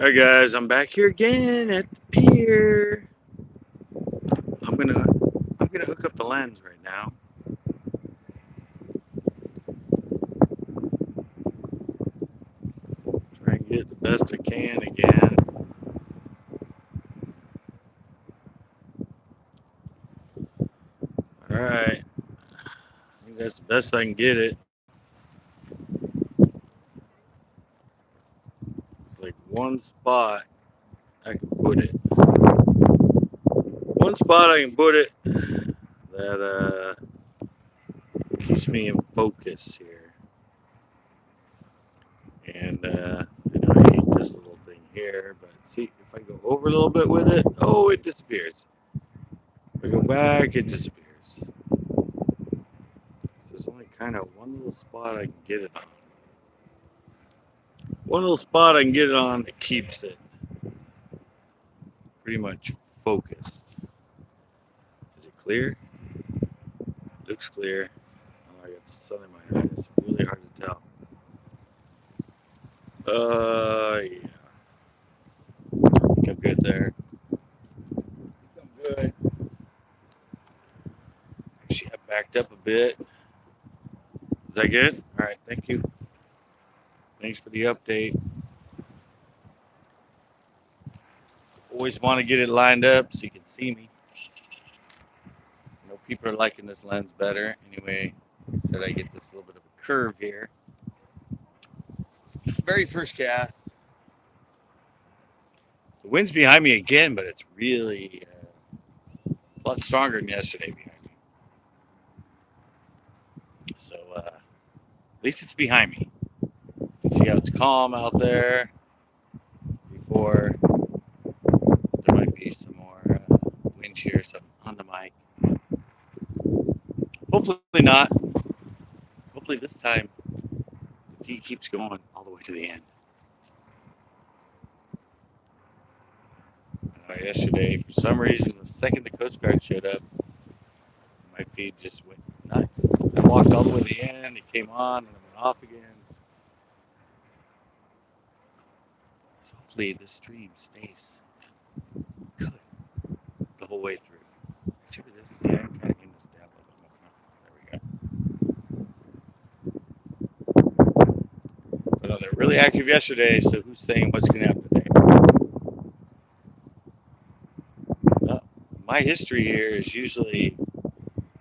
All right, guys, I'm back here again at the pier. I'm gonna I'm gonna hook up the lens right now. Try and get it the best I can again. All right, I think that's the best I can get it. It's like one spot I can put it. One spot I can put it that keeps me in focus here. And I know I hate this little thing here, but see if I go over a little bit with it, oh, it disappears. If I go back, it disappears. There's only kind of one little spot I can get it on. One little spot I can get it on that keeps it pretty much focused. Is it clear? Looks clear. Oh, I got the sun in my eyes. It's really hard to tell. Yeah. I think I'm good there. I'm good. Actually, I backed up a bit. Is that good? All right. Thank you. Thanks for the update. Always want to get it lined up so you can see me. I know people are liking this lens better. Anyway, I said I get this little bit of a curve here. Very first cast. The wind's behind me again, but it's really a lot stronger than yesterday behind me. So at least it's behind me. You can see how it's calm out there. Before there might be some more wind shear some on the mic. Hopefully not. Hopefully this time the feed keeps going all the way to the end. Yesterday, for some reason, the second the Coast Guard showed up, my feed just went nuts. I walked all the way to the end, it came on, and it went off again. So hopefully this stream stays good the whole way through. Should we just, yeah, kind of getting this down a little bit more. There we go. But no, they're really active yesterday, so who's saying what's going to happen today? My history here is usually,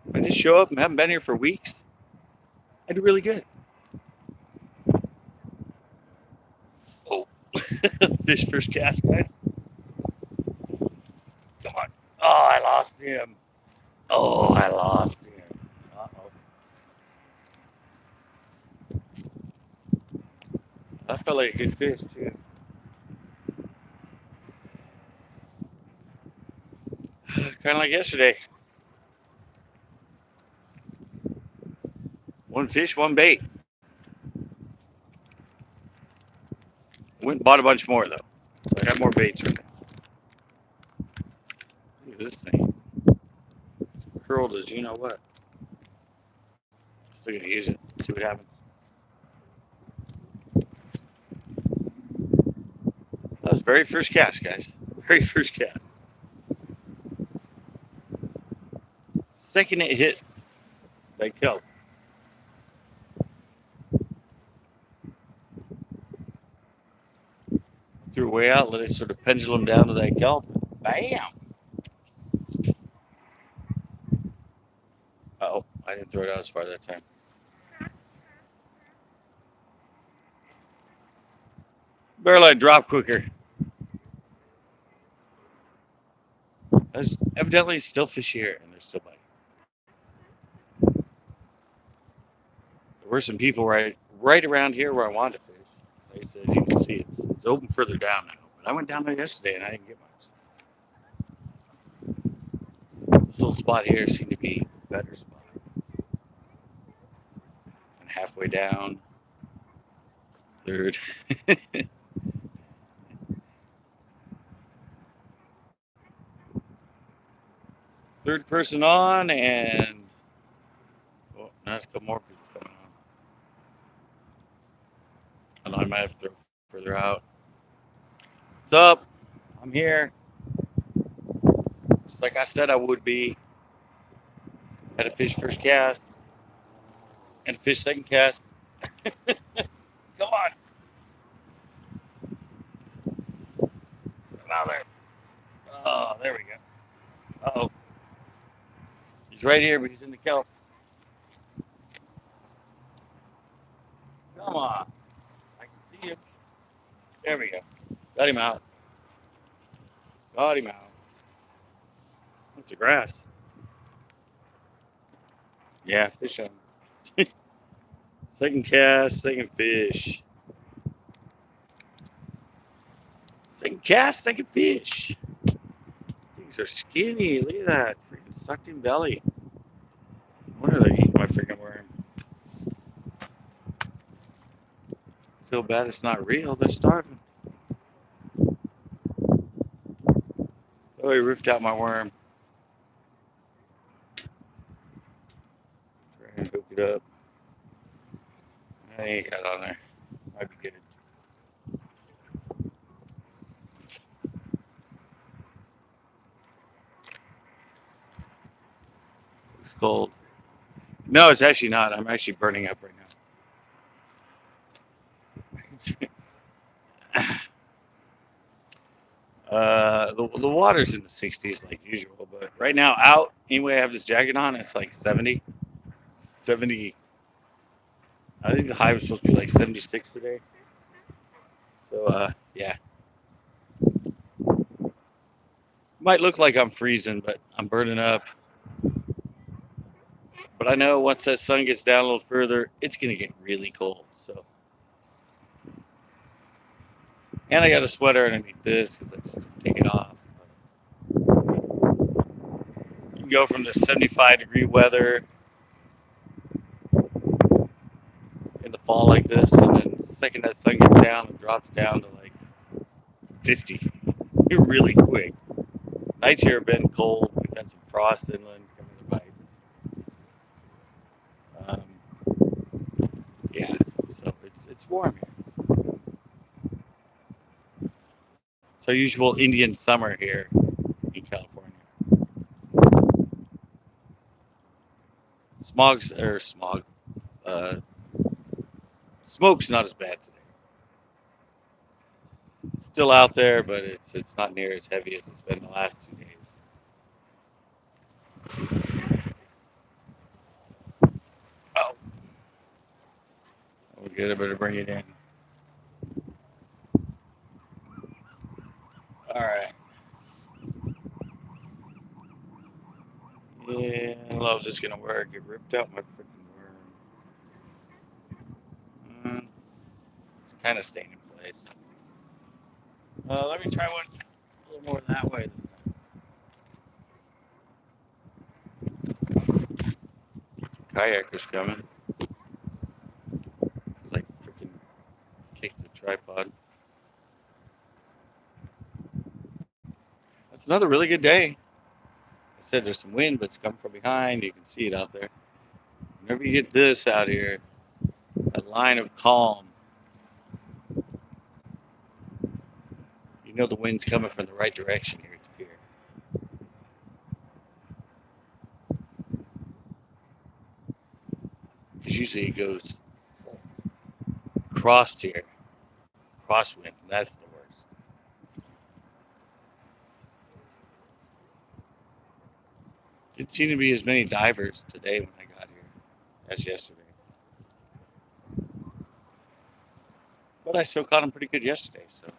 if I just show up and haven't been here for weeks, I do really good. Oh, fish first cast, guys. Come on. Oh, I lost him. Oh, I lost him. Uh-oh. That felt like a good fish, too. Kind of like yesterday. One fish, one bait. Went and bought a bunch more, though. So I got more baits right now. Look at this thing. It's curled as you know what. Still going to use it. See what happens. That was very first cast, guys. Very first cast. Second it hit, they killed. Threw way out, let it sort of pendulum down to that kelp. Bam! Oh, I didn't throw it out as far that time. Barrel drop quicker. There's evidently still fish here, and there's still biting. There were some people right around here where I wanted to fish. They said you can see it's open further down now. But I went down there yesterday and I didn't get much. This little spot here seemed to be a better spot. And halfway down, third. Third person on, and oh, now there's a couple more people coming on. I know I might have to throw further out. What's up? I'm here. Just like I said I would be. Had a fish first cast and a fish second cast. Come on. Come out there. Oh, there we go. Uh-oh. He's right here, but he's in the kelp. Come on. I can see him. There we go. Got him out. Got him out. That's a grass. Yeah, fish on. Second cast, second fish. Second cast, second fish. These are skinny. Look at that. Freaking sucked in belly. I wonder if they're eating my freaking worm. I feel bad it's not real. They're starving. Oh, he ripped out my worm. Try and hook it up. I ain't got on there. Might be good. It's cold. No, it's actually not. I'm actually burning up right now. The water's in the 60s like usual, but right now out, anyway, I have this jacket on, it's like 70. 70. I think the high was supposed to be like 76 today. So, yeah. Might look like I'm freezing, but I'm burning up. But I know once that sun gets down a little further, it's going to get really cold. So, and I got a sweater underneath this because I just didn't take it off. You can go from the 75-degree weather in the fall like this, and then the second that sun gets down, it drops down to like 50. Really quick. Nights here have been cold. We've had some frost inland coming the bite. Yeah, so it's warm here. It's our usual Indian summer here in California. Smoke's not as bad today. It's still out there, but it's not near as heavy as it's been the last 2 days. Oh, we're good. I better bring it in. All right. Yeah, I don't know if this is gonna work. It ripped out my freaking worm. It's kind of staying in place. Let me try one a little more that way this time. Some kayakers coming. It's like freaking kicked the tripod. That's another really good day. I said there's some wind, but it's coming from behind. You can see it out there. Whenever you get this out here, a line of calm, you know the wind's coming from the right direction here at the pier. Because usually it goes crossed here, crosswind, and that's the worst. Didn't seem to be as many divers today when I got here as yesterday. But I still caught them pretty good yesterday, so.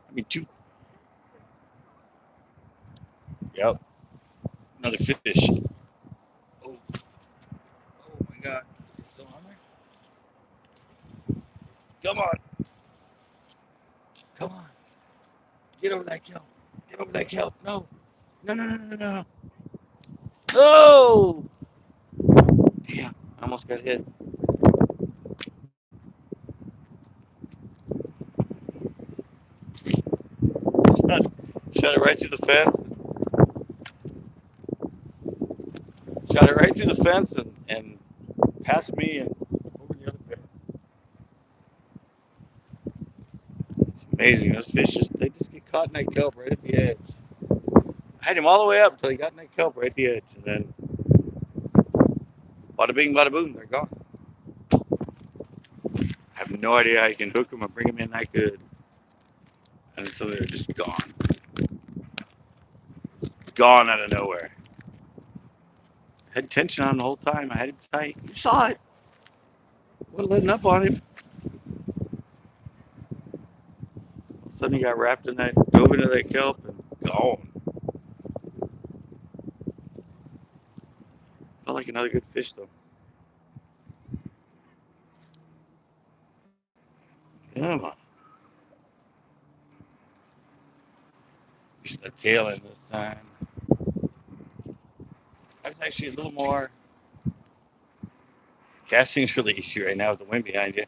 I mean, two. Yep. Another fish. Oh. Oh my God. Is it still on there? Come on. Come on. Get over that kelp. Get over that kelp. No. No, no, no, no, no. Oh! Damn. I almost got hit. Shot it right through the fence. Shot it right through the fence and past me and over the other fence. Amazing. Those fish, they just get caught in that kelp right at the edge. I had him all the way up until he got in that kelp right at the edge. And then, bada bing, bada boom, they're gone. I have no idea how you can hook them or bring them in that good. And so they're just gone. Gone out of nowhere. Had tension on him the whole time. I had him tight. You saw it. Wasn't letting up on him. All of a sudden he got wrapped in that, dove into that kelp, and gone. Felt like another good fish though. Come on. Push the tail in this time. I was actually a little more. Casting's really easy right now with the wind behind you.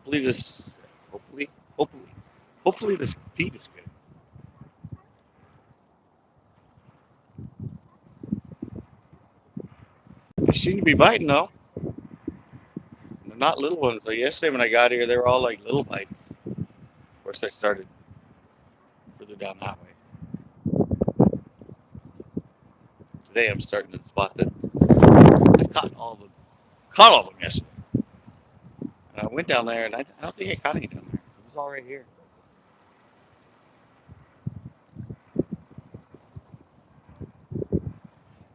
Hopefully this, hopefully this feed is good. Fish seem to be biting though. They're not little ones. Like yesterday when I got here, they were all like little bites. Of course, I started further down that way. Today I'm starting to spot that I caught all of them yesterday. And I went down there and I don't think I caught any down there. It was all right here.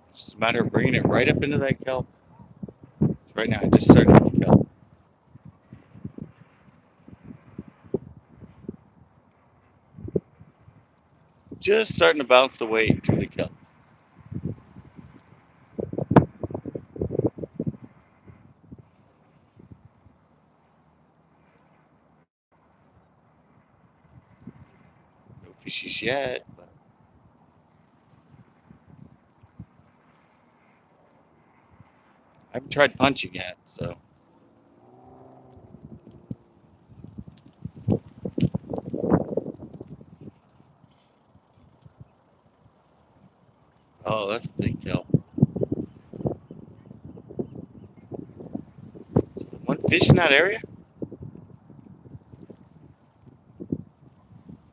It's just a matter of bringing it right up into that kelp. So right now I just started with the kelp. Just starting to bounce the weight into the kelp. No fishies yet, but I haven't tried punching yet, so. Oh, that's the kelp. One fish in that area?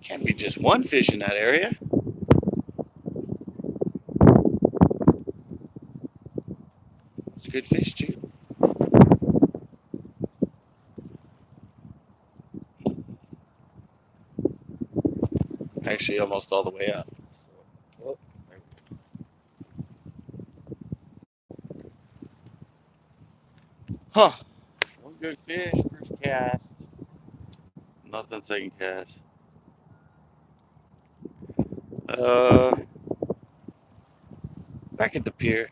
Can't be just one fish in that area. It's a good fish too. Actually, almost all the way up. So, oh, huh. One good fish, first cast. Nothing second cast. Back at the pier.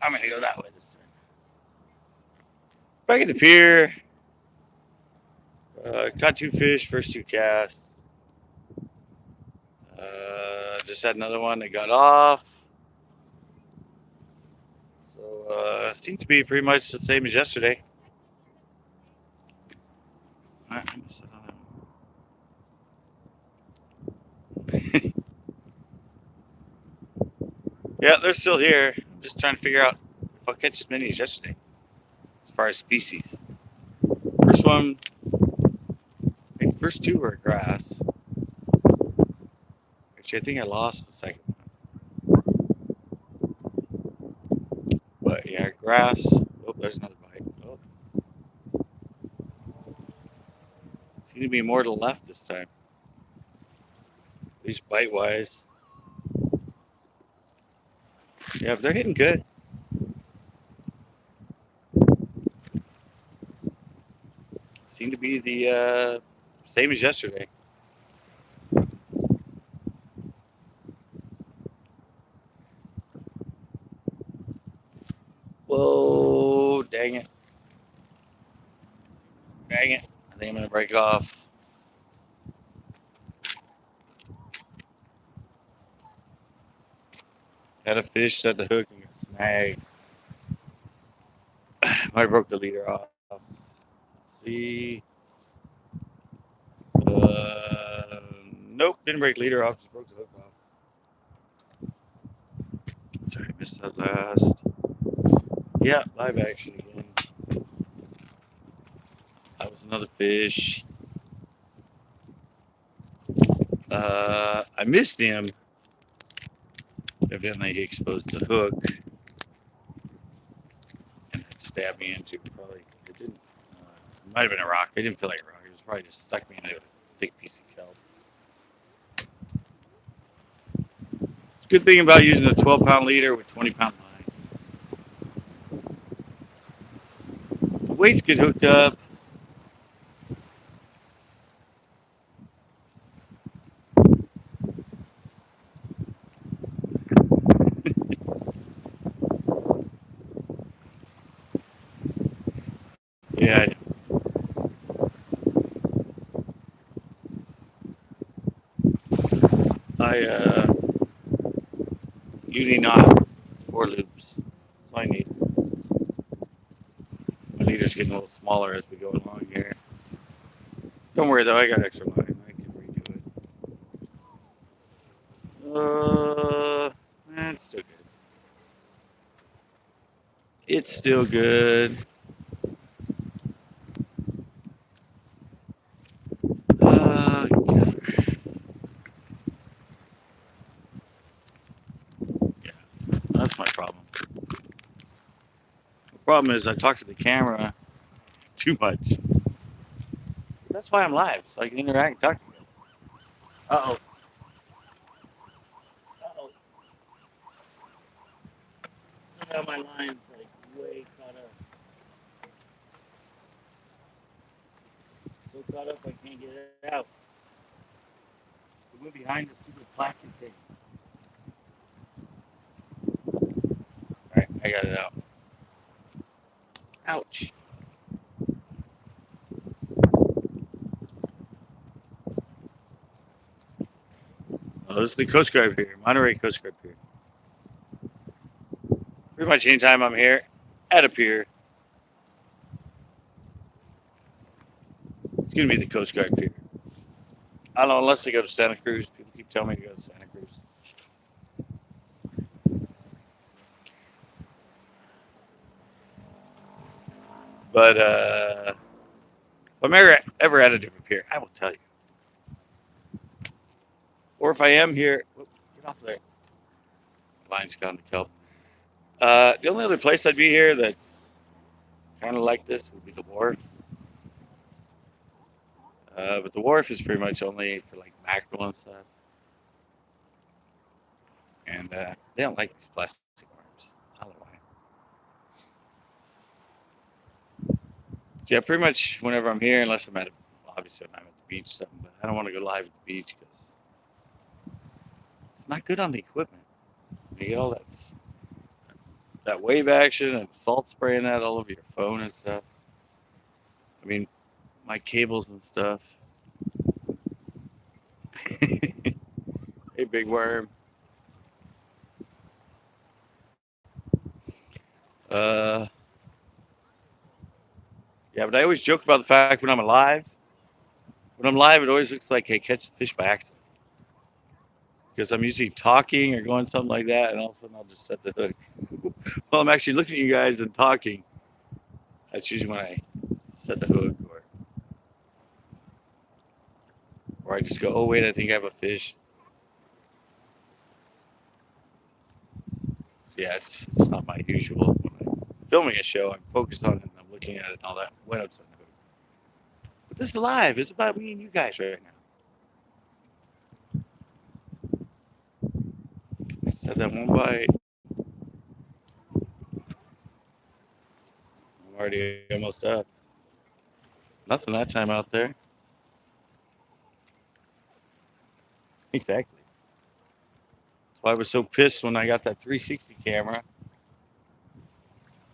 I'm gonna go that way this time. Back at the pier. Caught two fish, first two casts. Just had another one that got off. So seems to be pretty much the same as yesterday. I missed it on that one. Yeah, they're still here. I'm just trying to figure out if I'll catch as many as yesterday, as far as species. First one, I think the first two were grass. Actually, I think I lost the second one. But yeah, grass. Oh, there's another bite. Oh. Seems to be more to the left this time. At least bite-wise. Yeah, but they're hitting good. Seem to be the same as yesterday. Whoa, dang it. Dang it. I think I'm going to break off. Had a fish set the hook and got snagged. I broke the leader off. Let's see. Nope, didn't break leader off, just broke the hook off. Missed that last. Yeah, live action again. That was another fish. I missed him. Evidently, he exposed the hook and it stabbed me into probably. It didn't. It might have been a rock. It didn't feel like a rock. It was probably just stuck me into a thick piece of kelp. Good thing about using a 12-pound leader with 20-pound line. The weights get hooked up. Yeah. I uni knot 4 loops. That's all I need. My leader's getting a little smaller as we go along here. Don't worry though, I got extra line. I can redo it. It's still good. It's still good. Yeah, that's my problem. The problem is I talk to the camera too much. That's why I'm live, so I can interact and talk to you. Uh-oh. Uh-oh. Now my line's like way caught up. So caught up I can't get it out. It went behind this stupid plastic thing. Alright, I got it out. Ouch. Oh, this is the Coast Guard Pier, Monterey Coast Guard Pier. Pretty much anytime I'm here at a pier, it's going to be the Coast Guard Pier. I don't know, unless they go to Santa Cruz. People keep telling me to go to Santa Cruz. But if I'm ever at a different pier, I will tell you. Or if I am here, whoop, get off there. Line's gone to kelp. The only other place I'd be here that's kind of like this would be the wharf. But the wharf is pretty much only for like mackerel and stuff. And they don't like these plastic worms. I don't know why. So yeah, pretty much whenever I'm here, unless I'm at, obviously I'm at the beach, something, but I don't want to go live at the beach because it's not good on the equipment. You get all that wave action and salt spraying that all over your phone and stuff. I mean, my cables and stuff. Hey, big worm. Uh, yeah, but I always joke about the fact when I'm alive. When I'm live, it always looks like I catch the fish by accident. Because I'm usually talking or going something like that, and all of a sudden I'll just set the hook. Well, I'm actually looking at you guys and talking. That's usually when I set the hook, or I just go, oh, wait, I think I have a fish. Yeah, it's not my usual. When I'm filming a show, I'm focused on it and I'm looking at it and all that when I'm setting the hook. But this is live. It's about me and you guys right now. I said that one bite. I'm already almost up. Nothing that time out there. Exactly. That's why I was so pissed when I got that 360 camera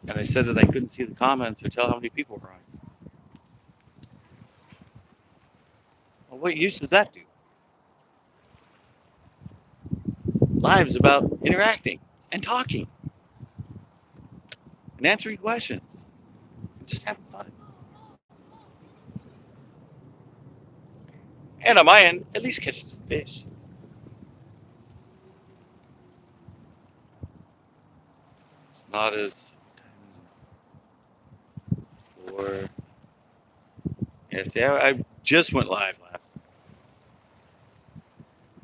and I said that I couldn't see the comments or tell how many people were on. Well, what use does that do? Live is about interacting and talking and answering questions and just having fun. And on my end, at least catch some fish. not as 4. Yeah, see, I just went live last time.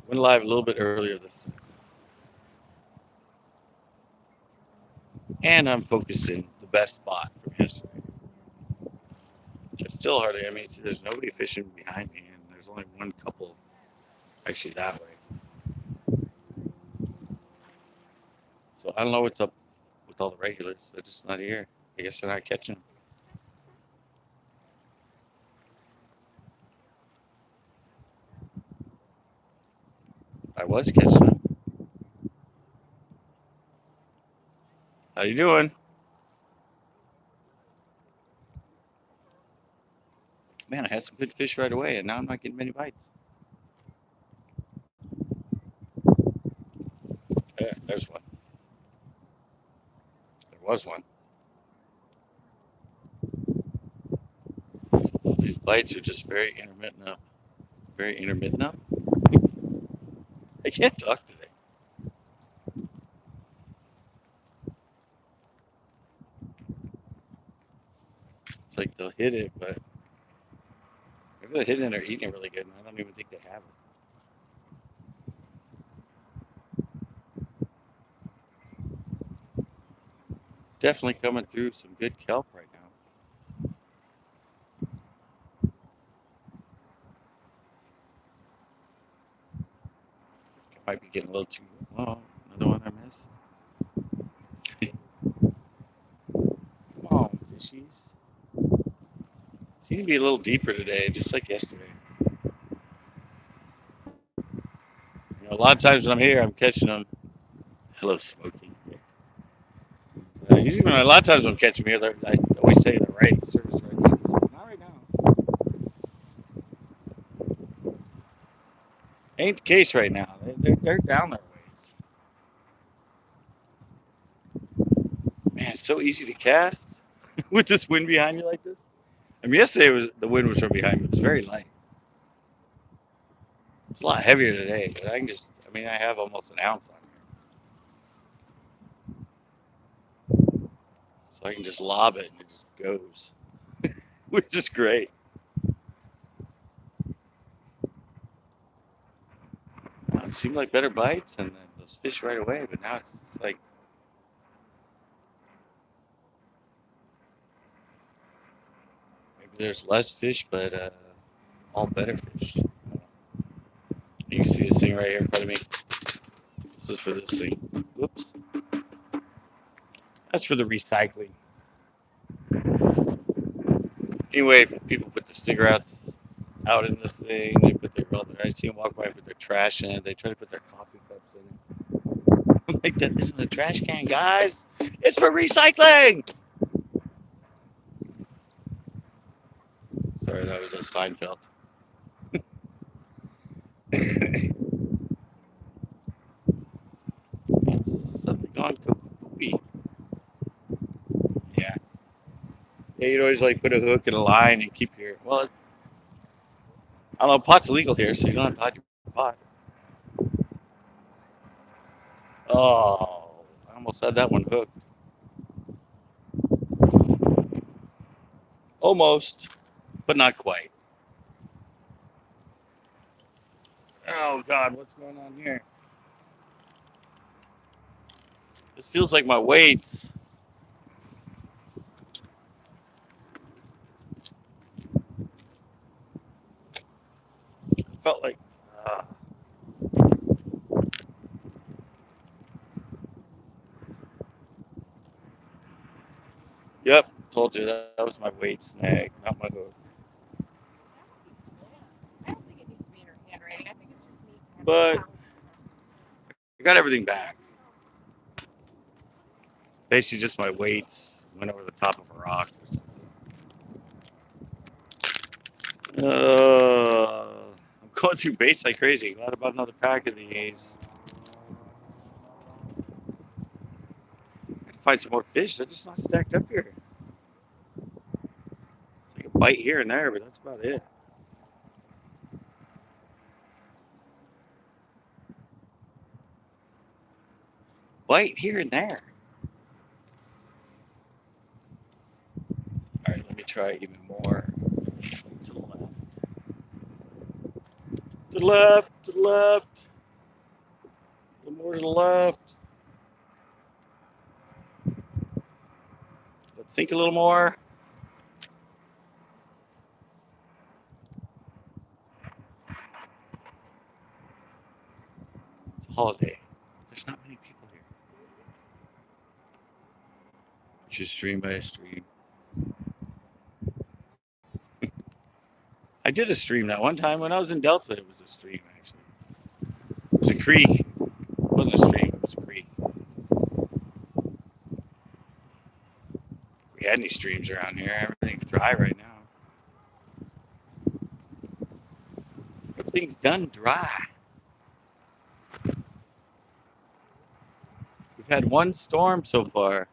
Went live a little bit earlier this time. And I'm focused in the best spot from yesterday. It's still hardly, I mean, see, there's nobody fishing behind me, and there's only one couple actually that way. So I don't know what's up with all the regulars. They're just not here. I guess they're not catching them. I was catching them. How you doing? Man, I had some good fish right away, and now I'm not getting many bites. Yeah, there's one. There was one. These bites are just very intermittent up. Very intermittent up. I can't talk today. It's like they'll hit it, but maybe they're hitting it or eating it really good, and I don't even think they have it. Definitely coming through some good kelp right now. Might be getting a little too. Oh, another one I missed. Come on, fishies. Seem to be a little deeper today, just like yesterday. You know, a lot of times when I'm here, I'm catching them. Hello, Smokey. Usually, a lot of times when I'm catching them here, I always say they're right. The service right. The service right. Not right now. Ain't the case right now. They're down their ways. Man, it's so easy to cast with this wind behind you like this. I mean, yesterday the wind was from behind me. It was very light. It's a lot heavier today, but I can just. I mean, I have almost an ounce on here, so I can just lob it and it just goes, which is great. It seemed like better bites and those fish right away, but now it's just like maybe there's less fish, but all better fish. You can see this thing right here in front of me. This is for this thing. Whoops. That's for the recycling. Anyway, people put the cigarettes out in this thing. They put their, I see them walk by with their trash in it. They try to put their coffee cups in it. I'm like, that isn't a trash can, guys. It's for recycling. Sorry, that was a Seinfeld. It's suddenly gone poopy. Yeah. Yeah, you'd always like put a hook and a line and keep your. Well, I don't know. Pot's illegal here, so you don't have to hide your pot. Oh, I almost had that one hooked. Almost, but not quite. Oh God, what's going on here? This feels like my weights. It felt like. Uh, yep, told you that was my weight snag, not my hook. But I got everything back. Basically, just my weights went over the top of a rock or something. I'm going through baits like crazy. Got about another pack of these. I can find some more fish. They're just not stacked up here. It's like a bite here and there, but that's about it. Bite here and there. try even more to the left. To the left, to the left. A little more to the left. Let's sink a little more. It's a holiday. There's not many people here. Just stream by stream. I did a stream that one time when I was in Delta. It was a stream, actually. It was a creek. It wasn't a stream, it was a creek. If we had any streams around here, everything's dry right now. Everything's done dry. We've had one storm so far.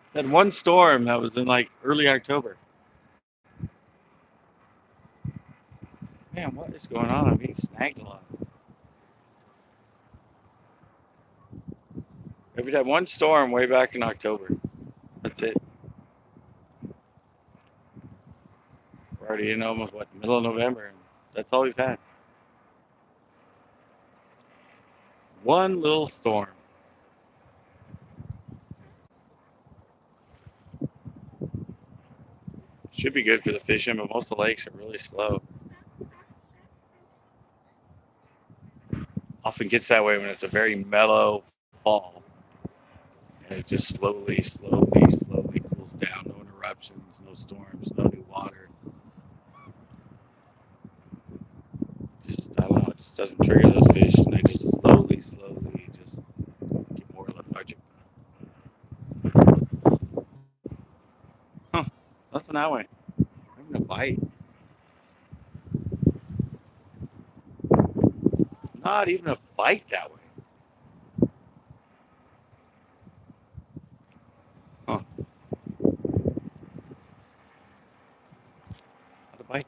We've had one storm that was in like early October. Man, what is going on? I'm being snagged a lot. We've had one storm way back in October. That's it. We're already in almost, what, middle of November. And that's all we've had. One little storm. Should be good for the fishing, but most of the lakes are really slow. Often gets that way when it's a very mellow fall. And it just slowly cools down. No interruptions, no storms, no new water. Just, I don't know, it just doesn't trigger those fish. And they just slowly just get more lethargic. Huh, nothing that way. I'm having a bite. Not even a bite that way. Huh. Not a bite.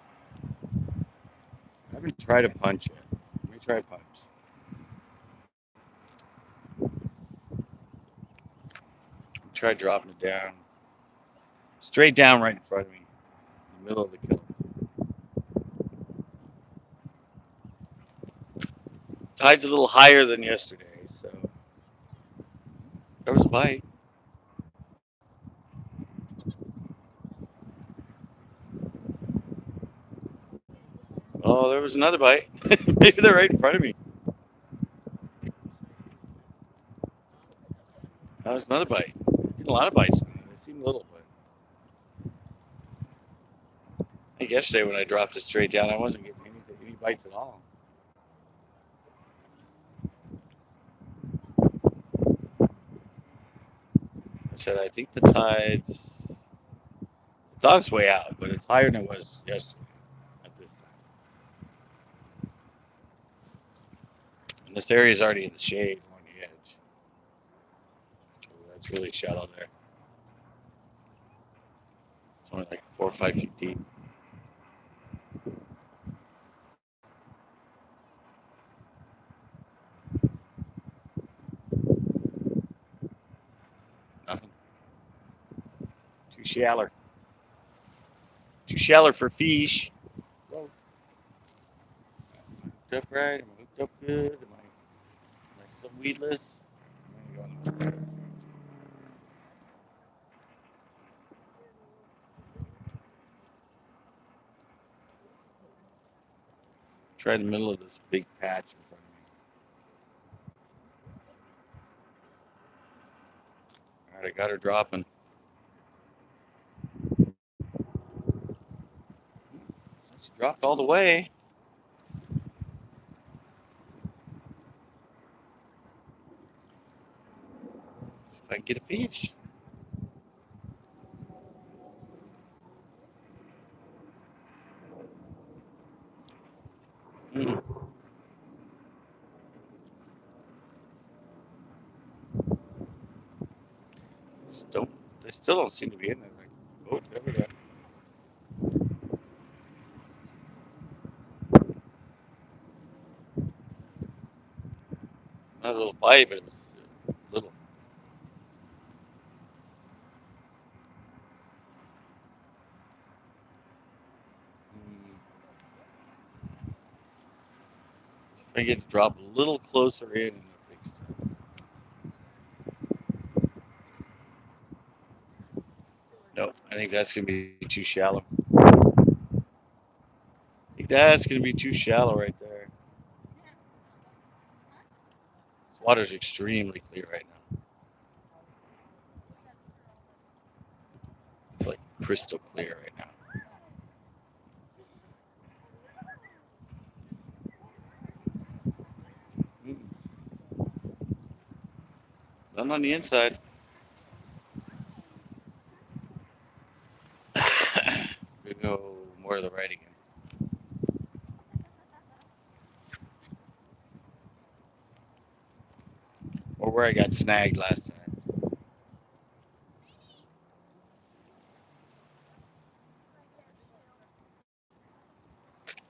I haven't tried a punch yet. Let me try a punch. Try dropping it down. Straight down right in front of me. In the middle of the kill. Tide's a little higher than yesterday, so there was a bite. Oh, there was another bite. Maybe they're right in front of me. That was another bite. Getting a lot of bites. They seem little, but I think yesterday when I dropped it straight down, I wasn't getting any bites at all. I said I think the tide's it's on its way out, but it's higher than it was yesterday at this time. And this area is already in the shade on the edge. That's really shallow there. It's only like 4 or 5 feet deep. Nothing. Too shallow. Too shallow for fish. Whoa. Am I hooked up right? Am I hooked up good? Am I still weedless? I'm gonna go on the weedless. Try the middle of this big patch in front of me. All right, I got her dropping. She dropped all the way. See if I can get a fish. They still don't seem to be in there. Like, oh, there we go. Not a little bite, but it was little. Try to get to drop a little closer in and fix it. Nope, I think that's going to be too shallow. I think that's going to be too shallow right there. This water's extremely clear right now. It's like crystal clear right now. None on the inside. We go more to the right again. Or where I got snagged last time.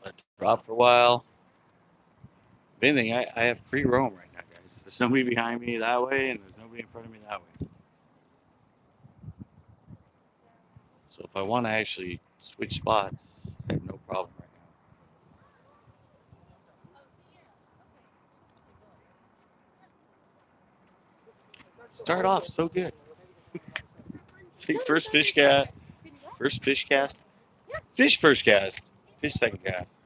Let it drop for a while. If anything, I have free roam right now, guys. There's nobody behind me that way, and there's nobody in front of me that way. So if I want to actually switch spots, I have no problem right now. Start off so good. It's like first fish cast, fish first cast, fish second cast.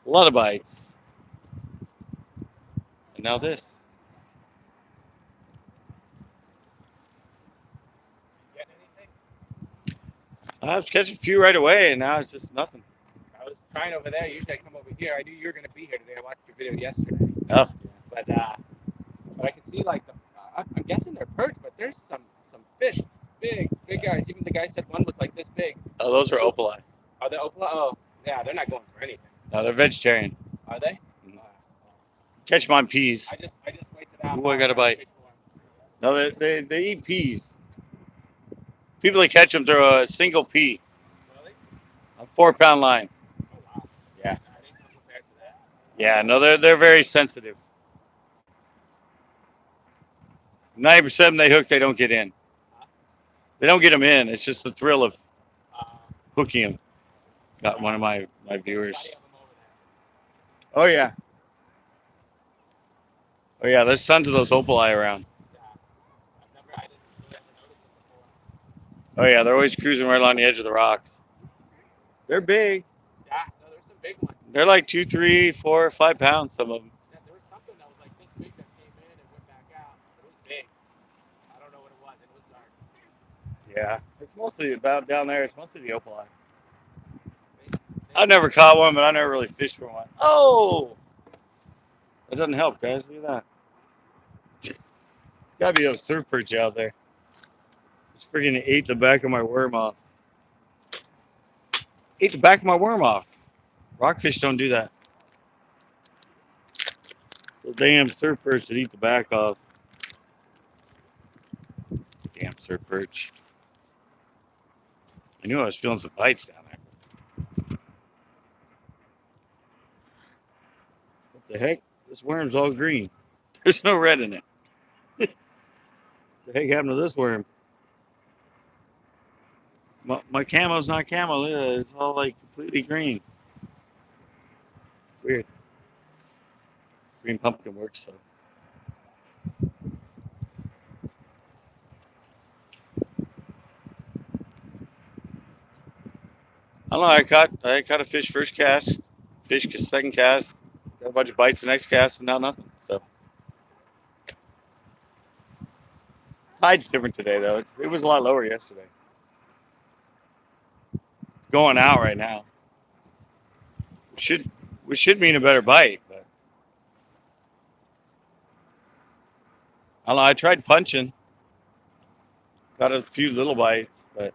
A lot of bites. And now this. I was catching a few right away, and now it's just nothing. I was trying over there. Usually I come over here. I knew you were going to be here today. I watched your video yesterday. Oh. But I can see like I'm guessing they're perch, but there's some fish, big guys. Even the guy said one was like this big. Oh, those are opali. Are they opala? Oh, yeah, they're not going for anything. No, they're vegetarian. Are they? Mm-hmm. Catch them on peas. I just wasted out. Ooh, I got a bite. No, they eat peas. People that catch them through a single pea. Really? A 4-pound line. Oh wow. Yeah. I didn't come prepared to that. Yeah, no, they're very sensitive. 90% of them they hook, they don't get in. They don't get them in. It's just the thrill of hooking them. Got one of my viewers. Oh yeah. Oh yeah, there's tons of those opali around. Oh yeah, they're always cruising right along the edge of the rocks. They're big. Yeah, no, there's some big ones. They're like 2, 3, 4, 5 pounds, some of them. Yeah, there was something that was like this big that came in and went back out. It was big. I don't know what it was. It was dark. Yeah, it's mostly about down there. It's mostly the opali. I never caught one, but I never really fished for one. Oh! That doesn't help, guys. Look at that. It's got to be a surf perch out there. Just freaking ate the back of my worm off. Ate the back of my worm off. Rockfish don't do that. The damn surf perch that eat the back off. Damn surf perch. I knew I was feeling some bites down there. What the heck? This worm's all green. There's no red in it. What the heck happened to this worm? My camo's not camo. It's all like completely green. Weird. Green pumpkin works though. I don't know. I caught a fish first cast, fish second cast, got a bunch of bites the next cast, and now nothing. So tide's different today though. It was a lot lower yesterday. Going out right now. We should mean a better bite, but I don't know. I tried punching, got a few little bites, but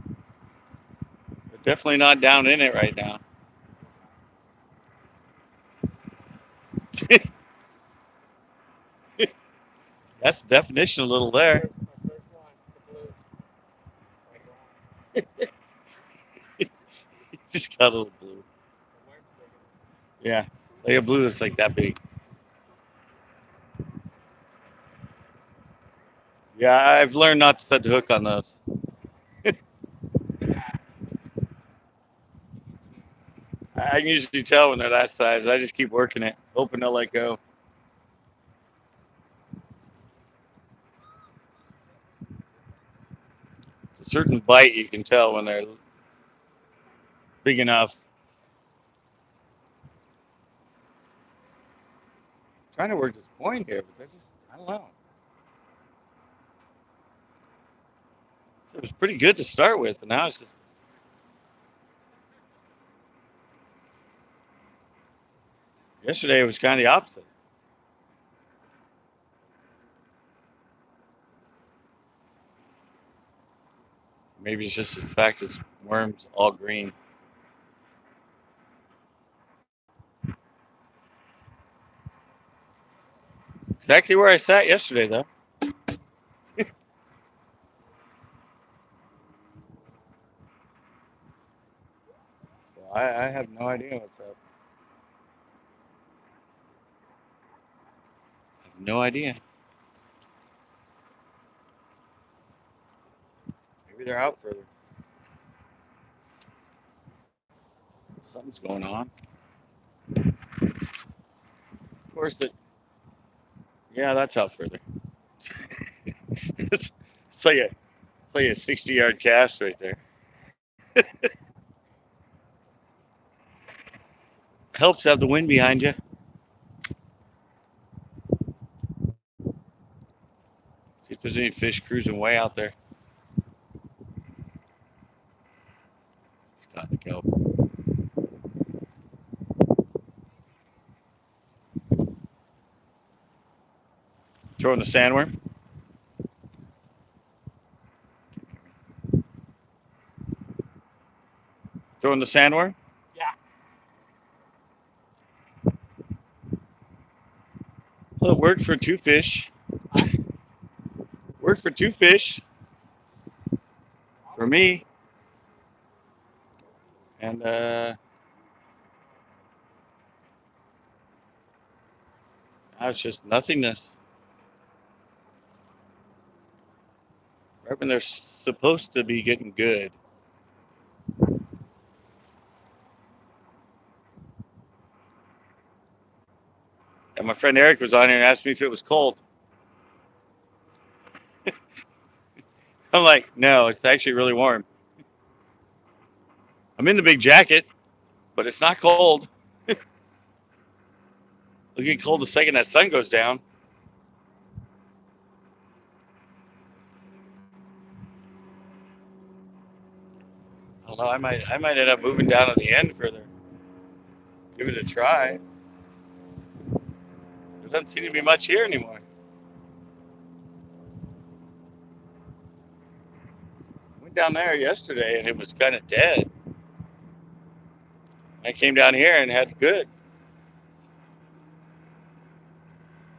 they're definitely not down in it right now. That's the definition a little there. Just got a little blue. Yeah, like a blue that's like that big. Yeah, I've learned not to set the hook on those. I can usually tell when they're that size. I just keep working it, hoping they'll let go. It's a certain bite you can tell when they're big enough. I'm trying to work this point here, but they're just, I don't know. So it was pretty good to start with, and now it's just. Yesterday it was kind of the opposite. Maybe it's just the fact it's worms all green. Exactly where I sat yesterday, though. So I have no idea what's up. I have no idea. Maybe they're out further. Something's going on. Of course, yeah, that's out further. it's, it's like a 60-yard cast right there. Helps have the wind behind you. See if there's any fish cruising way out there. It's got to go. Throwing the sandworm. Throwing the sandworm. Yeah. Well, it worked for 2 fish. Worked for 2 fish. For me. And now it's just nothingness. Right when they're supposed to be getting good. And my friend Eric was on here and asked me if it was cold. I'm like, no, it's actually really warm. I'm in the big jacket, but it's not cold. It'll get cold the second that sun goes down. I don't know. I might end up moving down to the end further. Give it a try. There doesn't seem to be much here anymore. I went down there yesterday and it was kind of dead. I came down here and had good.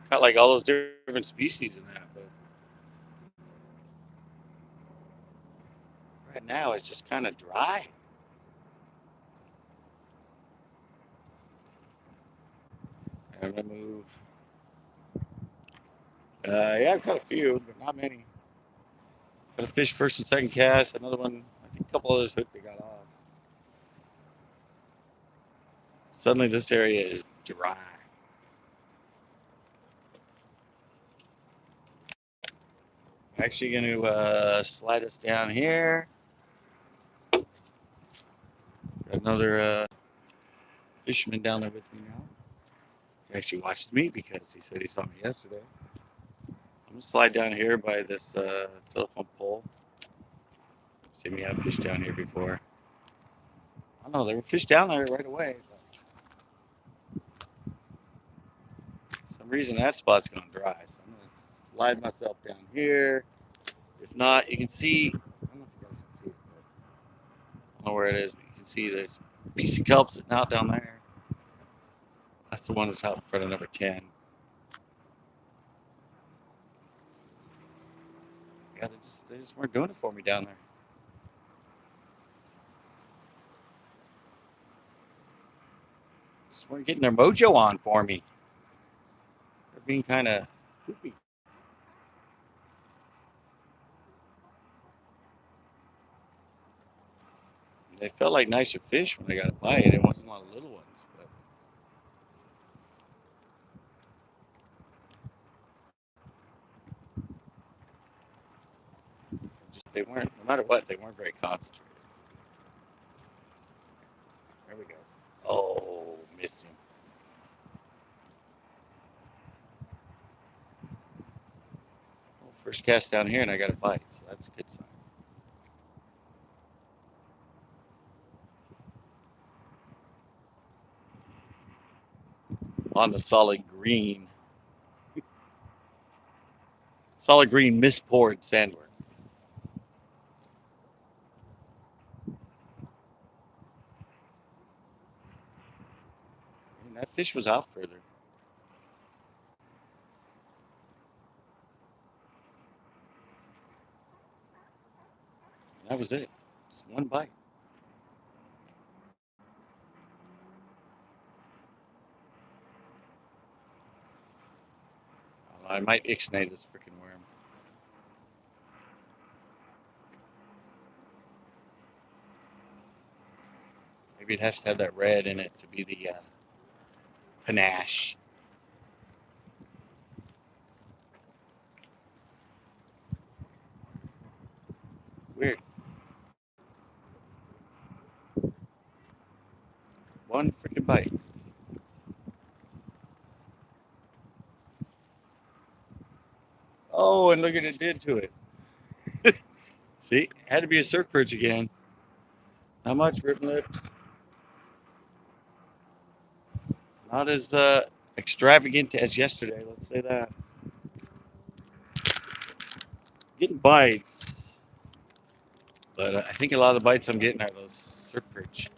Caught like all those different species in that. But right now it's just kind of dry. I'm gonna move. Yeah, I've caught a few, but not many. Got a fish first and second cast. Another one. I think a couple others hooked they got off. Suddenly this area is dry. I'm actually going to slide us down here. Got another fisherman down there with me now. He actually watched me because he said he saw me yesterday. I'm going to slide down here by this telephone pole. Seen me have fish down here before. I don't know, there were fish down there right away. But for some reason that spot's going dry. So I'm going to slide myself down here. If not, you can see, I don't know if you guys can see it, but I don't know where it is, but you can see there's a piece of kelp sitting out down there. That's the one that's out in front of number 10. Yeah, they just weren't doing it for me down there. Just weren't getting their mojo on for me. They're being kind of poopy. They felt like nicer fish when I got a bite. It wasn't a lot of little ones, but just they weren't. No matter what, they weren't very concentrated. There we go. Oh, missed him. Well, first cast down here, and I got a bite, so that's a good sign. On the solid green mispoured sandworm. And that fish was out further. And that was it. Just one bite. I might ixnay this freaking worm. Maybe it has to have that red in it to be the panache. Weird. One freaking bite. Oh, and look what it did to it. See, had to be a surf perch again. Not much, rib lips. Not as extravagant as yesterday, let's say that. Getting bites, but I think a lot of the bites I'm getting are those surf perch.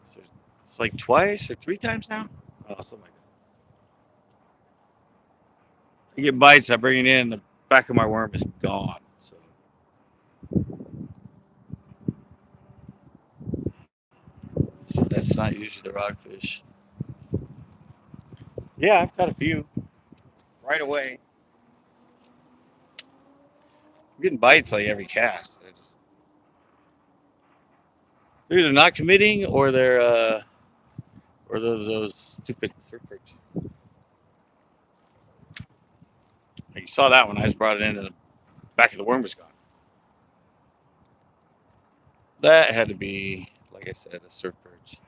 So it's like twice or three times now. Oh, something like that. I get bites, I bring it in, the back of my worm is gone. So that's not usually the rockfish. Yeah, I've got a few right away. I'm getting bites like every cast. They're either not committing or those stupid surf perch. Like you saw that one, I just brought it in and the back of the worm was gone. That had to be, like I said, a surf perch.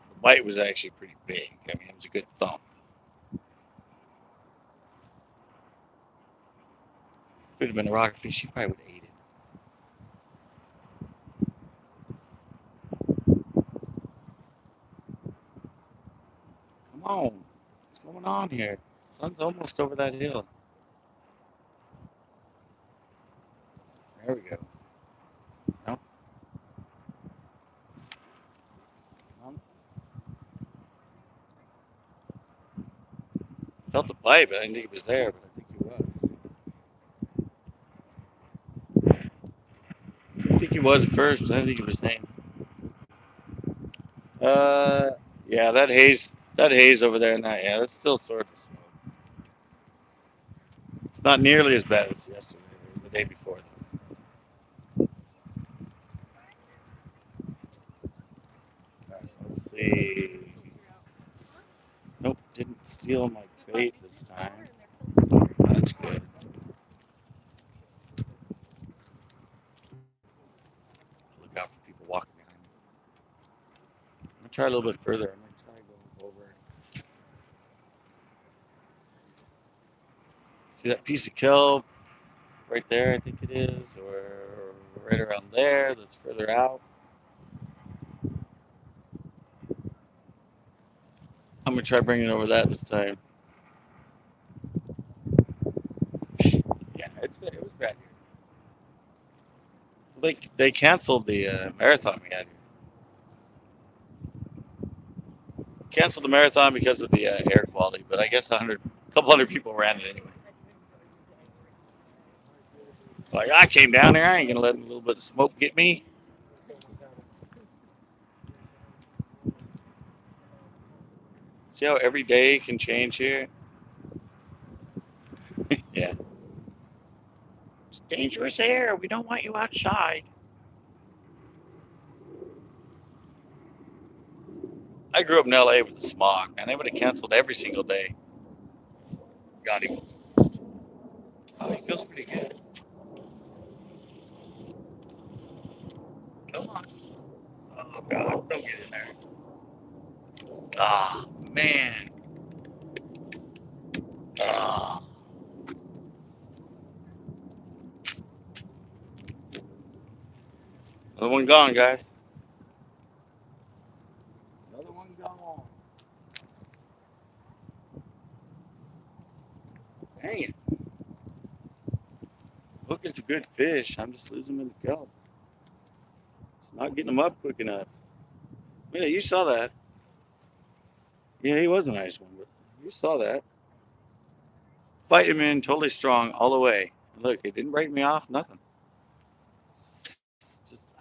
The bite was actually pretty big. I mean, it was a good thump. If it had been a rockfish, you probably would have ate it. Come on. What's going on here? The sun's almost over that hill. There we go. No. No. Felt the bite, but I didn't think it was there, but I think he was. I think he was at first, but I didn't think he was hanging. Yeah, that haze over there, yeah, that's still sort of smoke. It's not nearly as bad as yesterday or the day before. Right, let's see. Nope, didn't steal my bait this time. That's good. Look out for people walking behind me. I'm gonna try a little bit further. I'm gonna try going over. See that piece of kelp right there? I think it is, or right around there. That's further out. I'm gonna try bringing it over that this time. Yeah, it was bad here. They canceled the marathon we had here. Canceled the marathon because of the air quality, but I guess a couple hundred people ran it anyway. Like I came down there, I ain't gonna let a little bit of smoke get me. See how every day can change here? Yeah. dangerous air. We don't want you outside. I grew up in LA with the smog, man. They would have canceled every single day. Got him. Oh, he feels pretty good. Come on. Oh, God. Don't get in there. Ah, oh, man. Ah. Oh. Another one gone, guys. Another one gone. Dang it. Hook is a good fish. I'm just losing him in the kelp. It's not getting him up quick enough. Yeah, you saw that. Yeah, he was a nice one, but you saw that. Fight him in totally strong all the way. Look, it didn't break me off, nothing.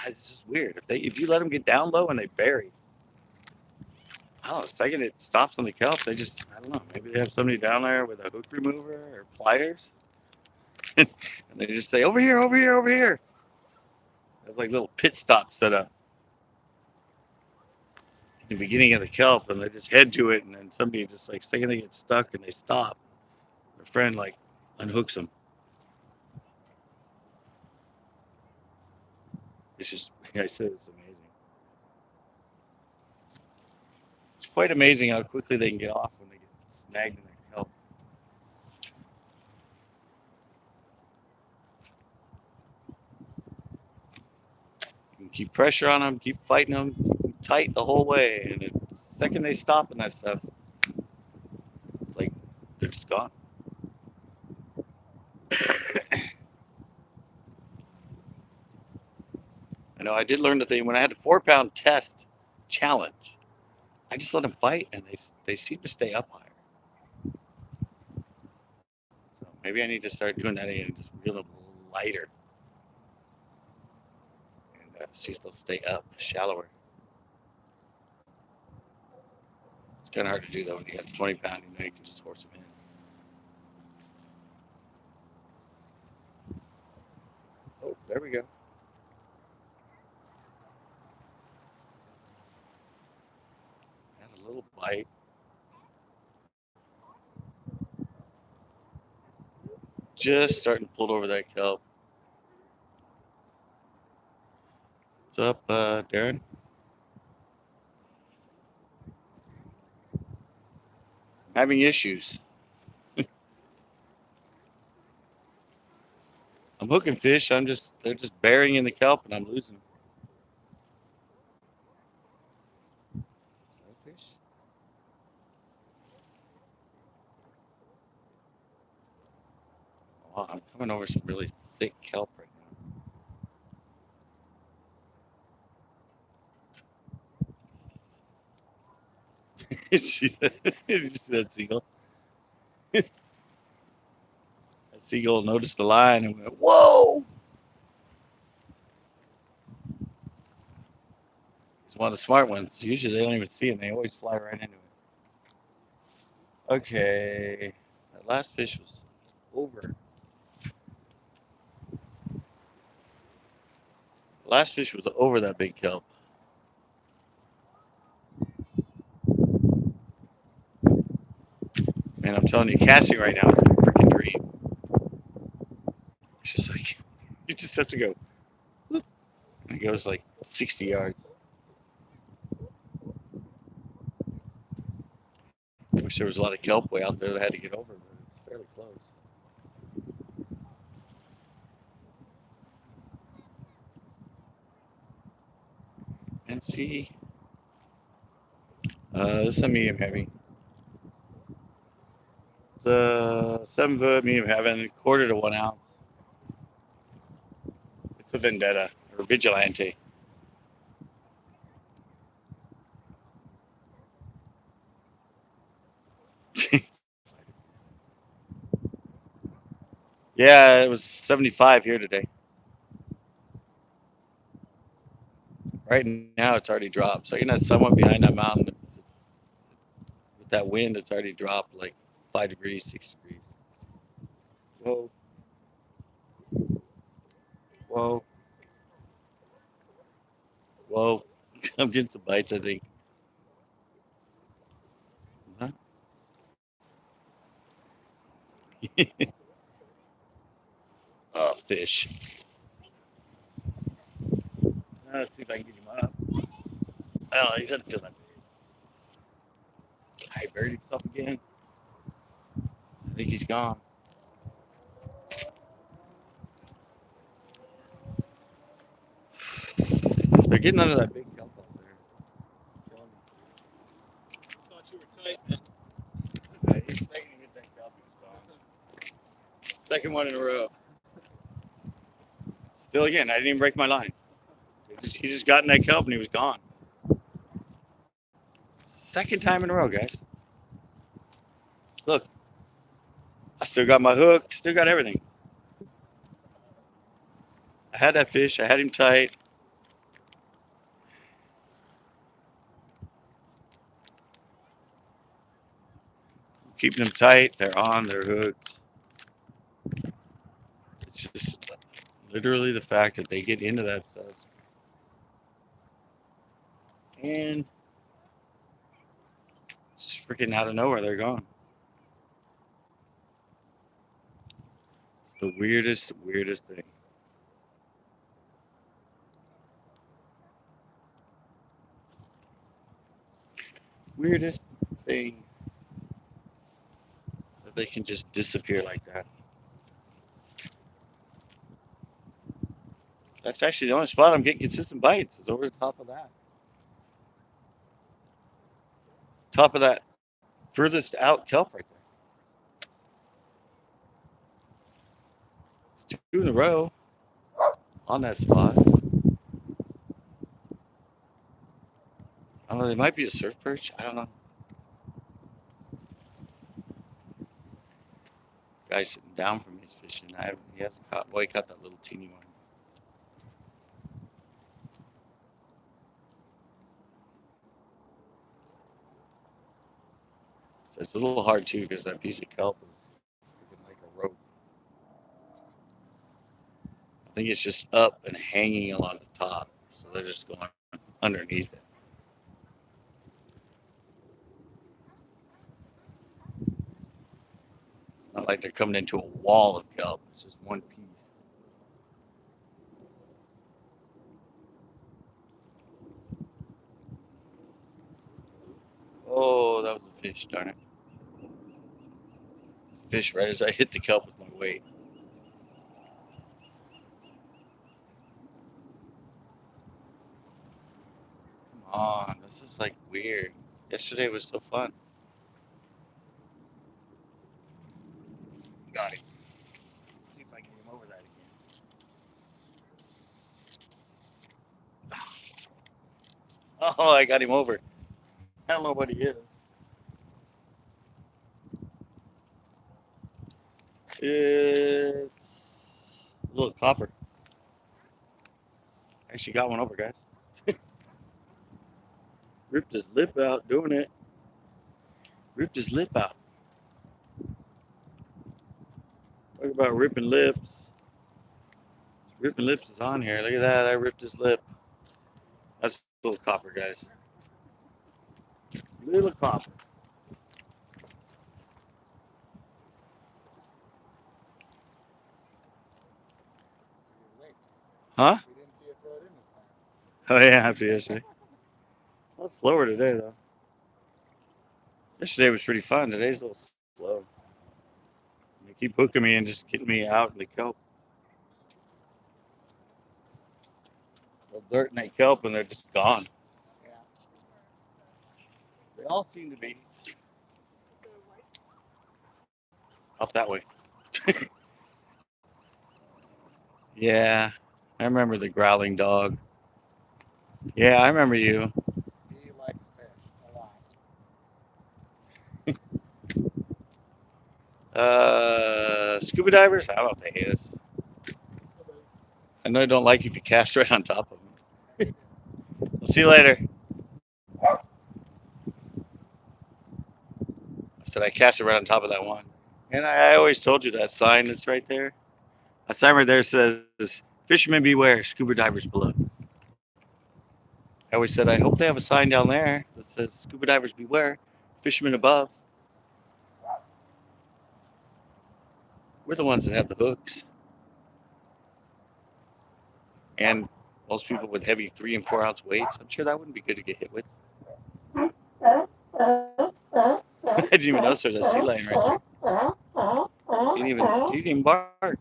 It's just weird. If you let them get down low and they bury, I don't know, the second it stops on the kelp, I don't know, maybe they have somebody down there with a hook remover or pliers. And they just say, over here, over here, over here. There's like little pit stops set up at the beginning of the kelp, and they just head to it, and then somebody just like, second they get stuck and they stop, their friend like unhooks them. It's just, like I said, it's amazing. It's quite amazing how quickly they can get off when they get snagged in their kelp. You can keep pressure on them, keep fighting them tight the whole way, and the second they stop in that stuff, it's like they're just gone. I know I did learn the thing when I had a 4-pound test challenge. I just let them fight, and they seem to stay up higher. So maybe I need to start doing that again, just reel them a little lighter, and see if they'll stay up shallower. It's kind of hard to do though when you got a 20-pound. You know, you can just horse them in. Oh, there we go. Had a little bite. Just starting to pull over that kelp. What's up, Darren? Having issues. I'm hooking fish. They're just burying in the kelp, and I'm losing them. Fish. Oh, I'm coming over some really thick kelp right now. Did you see that seagull? That seagull noticed the line and went, "Whoa!" He's one of the smart ones. Usually they don't even see it. They always fly right into it. Okay, that last fish was over. Last fish was over that big kelp. Man, I'm telling you, casting right now is a freaking dream. It's just like, you just have to go. Whoop, and it goes like 60 yards. I wish there was a lot of kelp way out there that I had to get over, but it's fairly close. And see, this is a medium heavy. It's a 7-foot medium heavy, quarter to 1 ounce. It's a Vendetta or Vigilante. Yeah, it was 75 here today. Right now, it's already dropped. So, somewhat behind that mountain. With that wind, it's already dropped like 5 degrees, 6 degrees. Whoa. Whoa. Whoa. I'm getting some bites, I think. Huh? Oh, fish. Let's see if I can get him up. Oh, he doesn't feel that big. He buried himself again. I think he's gone. They're getting under that big kelp out there. Thought you were tight, man. Yeah, he's second to get that kelp. He's gone. Second one in a row. Still again, I didn't even break my line. He just got in that kelp and he was gone. Second time in a row, guys. Look, I still got my hook, still got everything. I had that fish, I had him tight. Keeping them tight, they're on, they're hooked. It's just literally the fact that they get into that stuff. And just freaking out of nowhere, they're gone. It's the weirdest thing. Weirdest thing that they can just disappear like that. That's actually the only spot I'm getting consistent bites is over the top of that. Top of that furthest out kelp right there. It's two in a row on that spot. I don't know, they might be a surf perch. I don't know. Guy's sitting down from his fishing. He hasn't caught. Boy, he caught that little teeny one. It's a little hard too because that piece of kelp is freaking like a rope. I think it's just up and hanging along the top, so they're just going underneath it. It's not like they're coming into a wall of kelp. It's just one piece. Oh, that was a fish, darn it. Fish right as I hit the kelp with my weight. Come on, this is like weird. Yesterday was so fun. Got him. Let's see if I can get him over that again. Oh, I got him over. I don't know what he is. It's a little copper. Actually got one over, guys. Ripped his lip out doing it. Ripped his lip out. Talk about ripping lips. Ripping lips is on here. Look at that. I ripped his lip. That's a little copper, guys. Little copper. Huh? We didn't see it throw it in this time. Oh, yeah, after yesterday. It's a lot slower today, though. Yesterday was pretty fun. Today's a little slow. They keep hooking me and just getting me out in the kelp. They'll dirt in that kelp and they're just gone. Yeah. They all seem to be. Up that way. Yeah, I remember the growling dog. Yeah, I remember you. He likes fish a lot. Scuba divers? I don't know if they hate us. I know they don't like you if you cast right on top of them. We'll see you later. I said I cast it right on top of that one. And I always told you that sign that's right there. That sign right there says Fishermen beware, scuba divers below. I always said, I hope they have a sign down there that says scuba divers beware, fishermen above. We're the ones that have the hooks. And most people with heavy 3 and 4 ounce weights, I'm sure that wouldn't be good to get hit with. I didn't even notice there's a sea lion right there. Didn't even bark.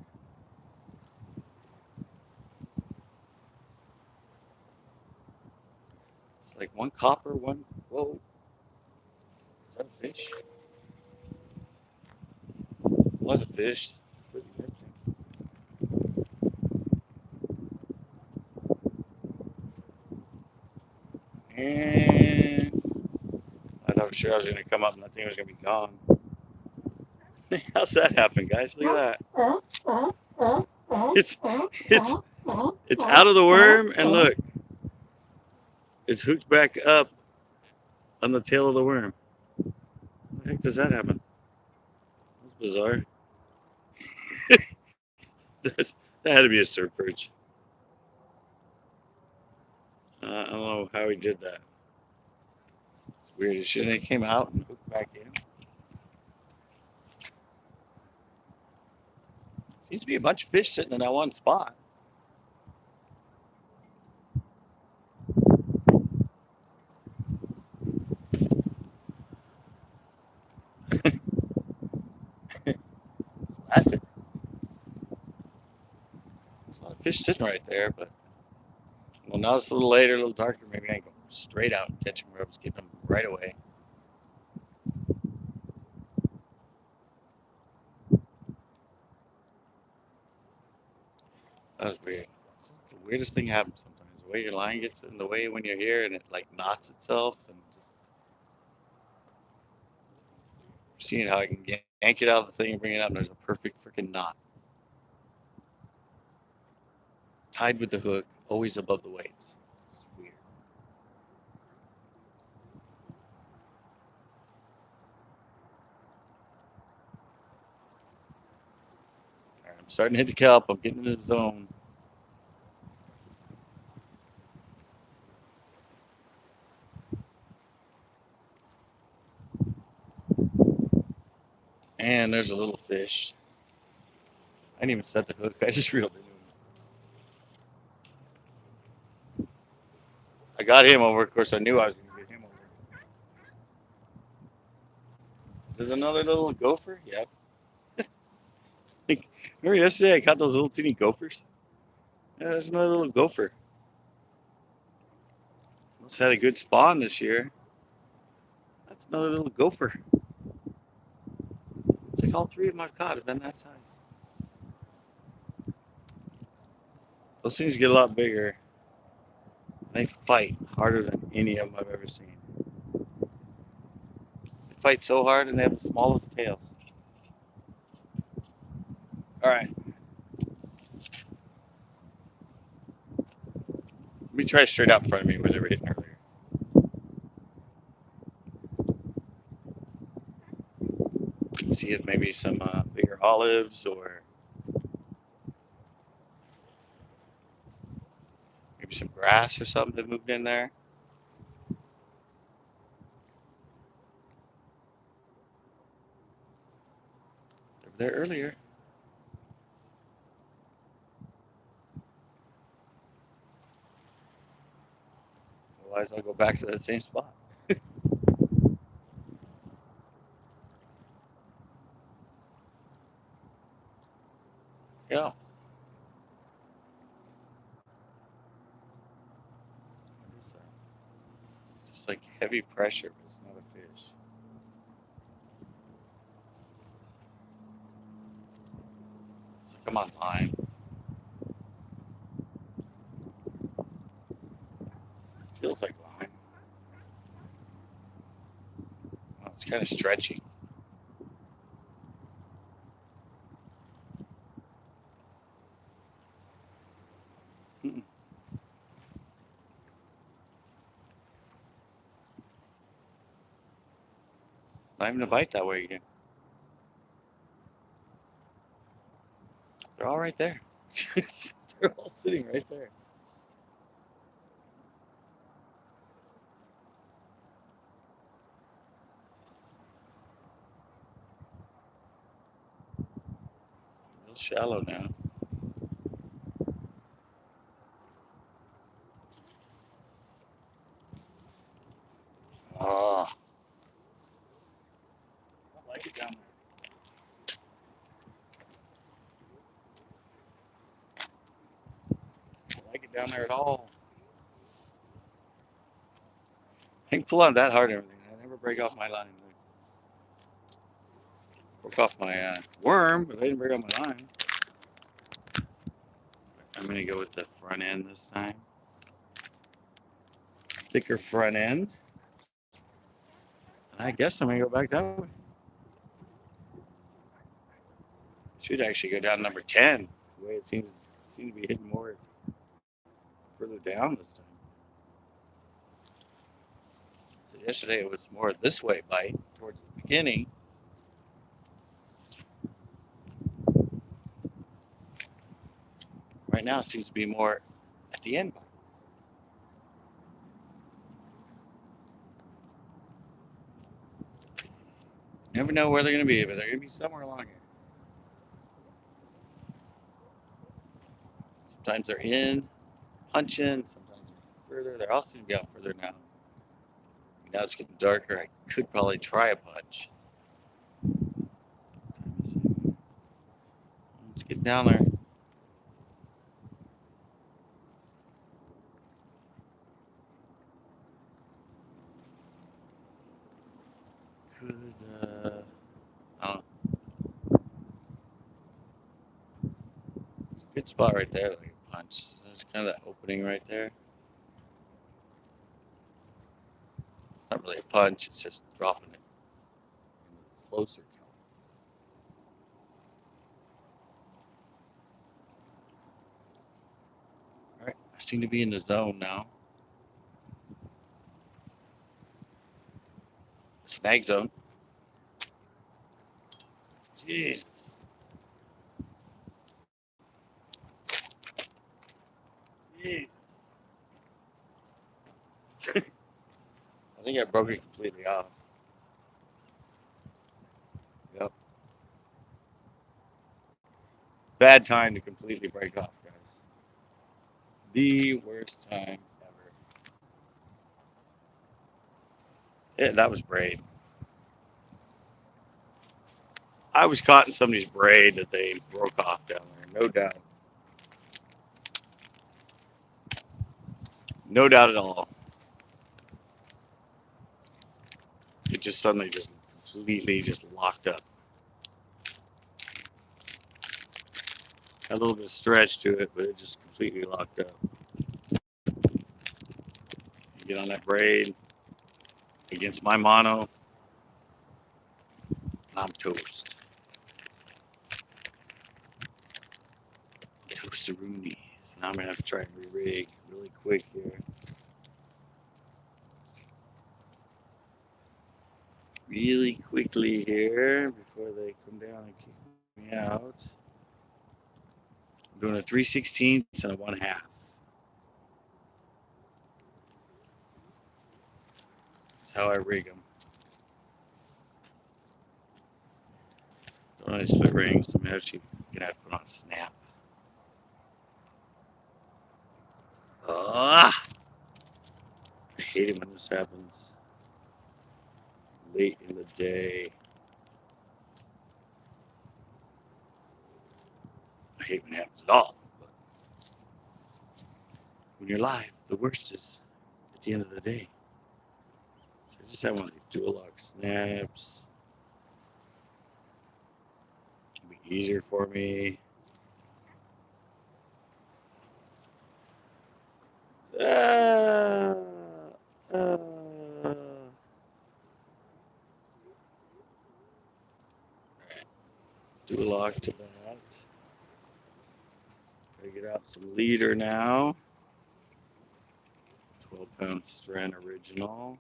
It's like one copper, one. Whoa. Is that a fish? Was a fish. Pretty missing. And I thought for sure I was going to come up and that thing was going to be gone. How's that happen, guys? Look at that. It's it's out of the worm, and look, it's hooked back up on the tail of the worm. How the heck does that happen? That's bizarre. That had to be a surf perch. I don't know how he did that. It's weird as shit. They came out and hooked back in. Seems to be a bunch of fish sitting in that one spot. Classic. There's a lot of fish sitting right there, but well, now it's a little later, a little darker. Maybe I can go straight out and catch them where I was getting them right away. That was weird. It's the weirdest thing happens sometimes. The way your line gets in the way when you're here and it like knots itself and just seeing how I can yank it out of the thing and bring it up and there's a perfect freaking knot. Tied with the hook, always above the weights. It's weird. All right, I'm starting to hit the kelp. I'm getting into the zone. And there's a little fish. I didn't even set the hook. I just reeled it in. I got him over. Of course, I knew I was going to get him over. There's another little gopher. Yep. Remember yesterday I caught those little teeny gophers? Yeah, there's another little gopher. Must have had a good spawn this year. That's another little gopher. It's like all 3 of them I've caught have been that size. Those things get a lot bigger. They fight harder than any of them I've ever seen. They fight so hard and they have the smallest tails. All right. Let me try straight out in front of me where they were hitting earlier. See if maybe some bigger olives or maybe some grass or something that moved in there. They were there earlier. Otherwise, I'll go back to that same spot. Yeah. What is that? Just like heavy pressure, but it's not a fish. It's like I'm on line. Feels like line. Well, it's kind of stretchy. Mm-mm. Not even a bite that way again. They're all right there. They're They're all sitting right there. Real shallow now. Oh, I don't like it down there. I don't like it down there at all. I can pull on that hard and everything. I never break off my line. I broke off my worm, but I didn't break off my line. I'm going to go with the front end this time. Thicker front end. And I guess I'm going to go back that way. Should actually go down number 10. The way it seems to be hitting more further down this time. So yesterday it was more this way bite towards the beginning. Right now it seems to be more at the end bite. Never know where they're going to be, but they're going to be somewhere along here. Sometimes they're in, punching. Sometimes they're further. They're all seem to be out further now. Now it's getting darker. I could probably try a punch. Let's get down there. Could, oh, good spot right there, like a punch. There's kind of that opening right there. It's not really a punch, it's just dropping it closer. All right, I seem to be in the zone now. Snag zone. Jesus. Jesus. I think I broke it completely off. Yep. Bad time to completely break off, guys. The worst time ever. Yeah, that was braid. I was caught in somebody's braid that they broke off down there, no doubt. No doubt at all. It just suddenly just completely just locked up. Had a little bit of stretch to it, but it just completely locked up. You get on that braid against my mono, I'm toast. Toast-a-rooney. So now I'm going to have to try and re-rig really quick here. Really quickly here before they come down and kick me out. I'm doing a 3/16 and a 1/2. That's how I rig them. Don't want to split rings. I'm actually going to have to put on snap. Ah! I hate it when this happens late in the day. I hate when it happens at all. But when you're live, the worst is at the end of the day. So I just have one of these dual lock snaps. It'll be easier for me. Uh, uh, dual lock to that. Gotta get out some leader now. 12-pound strand original.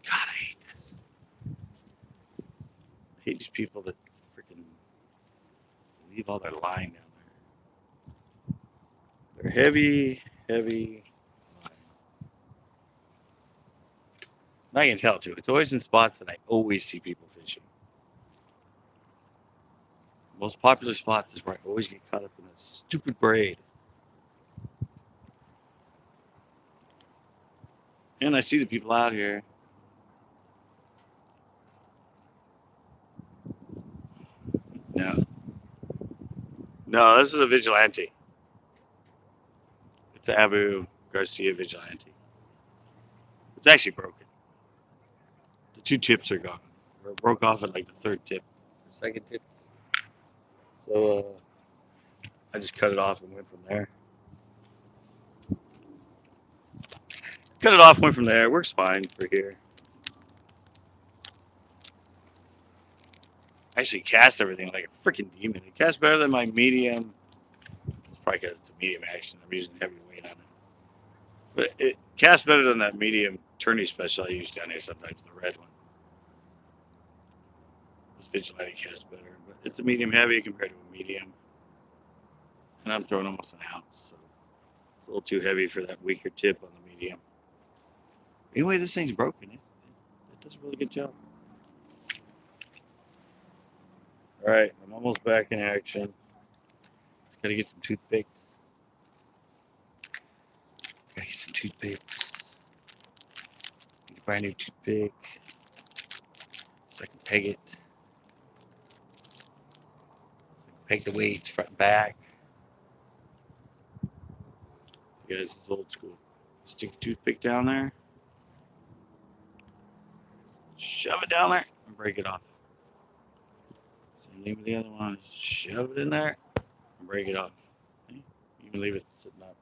God, I hate this. I hate these people that freaking leave all their line down there. They're heavy, heavy line. And I can tell too. It's always in spots that I always see people fishing. Most popular spots is where I always get caught up in that stupid braid. And I see the people out here. No. No, this is a vigilante. It's an Abu Garcia vigilante. It's actually broken. The two tips are gone. Or it broke off at like the third tip, or second tip. So I just cut it off and went from there. Cut it off, went from there. Works fine for here. I actually cast everything like a freaking demon. It casts better than my medium. It's probably because it's a medium action. I'm using heavy weight on it. But it casts better than that medium tourney special I use down here sometimes, the red one. This vigilante casts better. But it's a medium heavy compared to a medium. And I'm throwing almost an ounce. So it's a little too heavy for that weaker tip on the medium. Anyway, this thing's broken. It does a really good job. All right, I'm almost back in action. Just gotta get some toothpicks. Gotta get some toothpicks. Get a brand new toothpick so I can peg it. So I can peg the weights front and back. You guys, this is old school. Stick a toothpick down there. Shove it down there and break it off. Same thing with the other one. Shove it in there and break it off. Okay? You can leave it sitting up.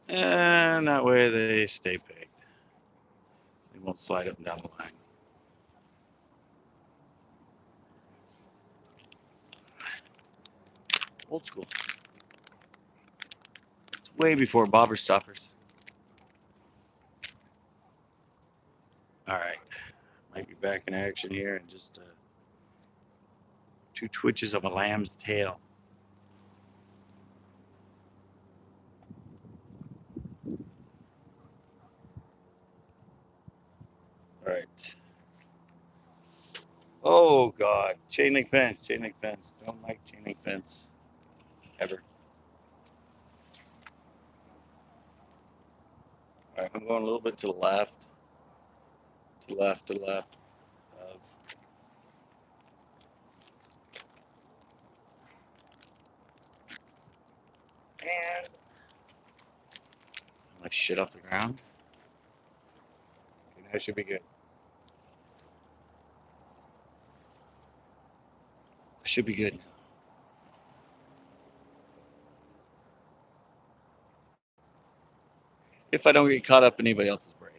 And that way they stay pegged. They won't slide up and down the line. Old school. It's way before bobber stoppers. All right. Might be back in action here in just 2 twitches of a lamb's tail. All right. Oh, God. Chain link fence. Chain link fence. Don't like chain link fence. Ever. All right. I'm going a little bit to the left. To left. To left. Of. And. Like shit off the ground. Okay, that should be good. That should be good now. If I don't get caught up in anybody else's braid.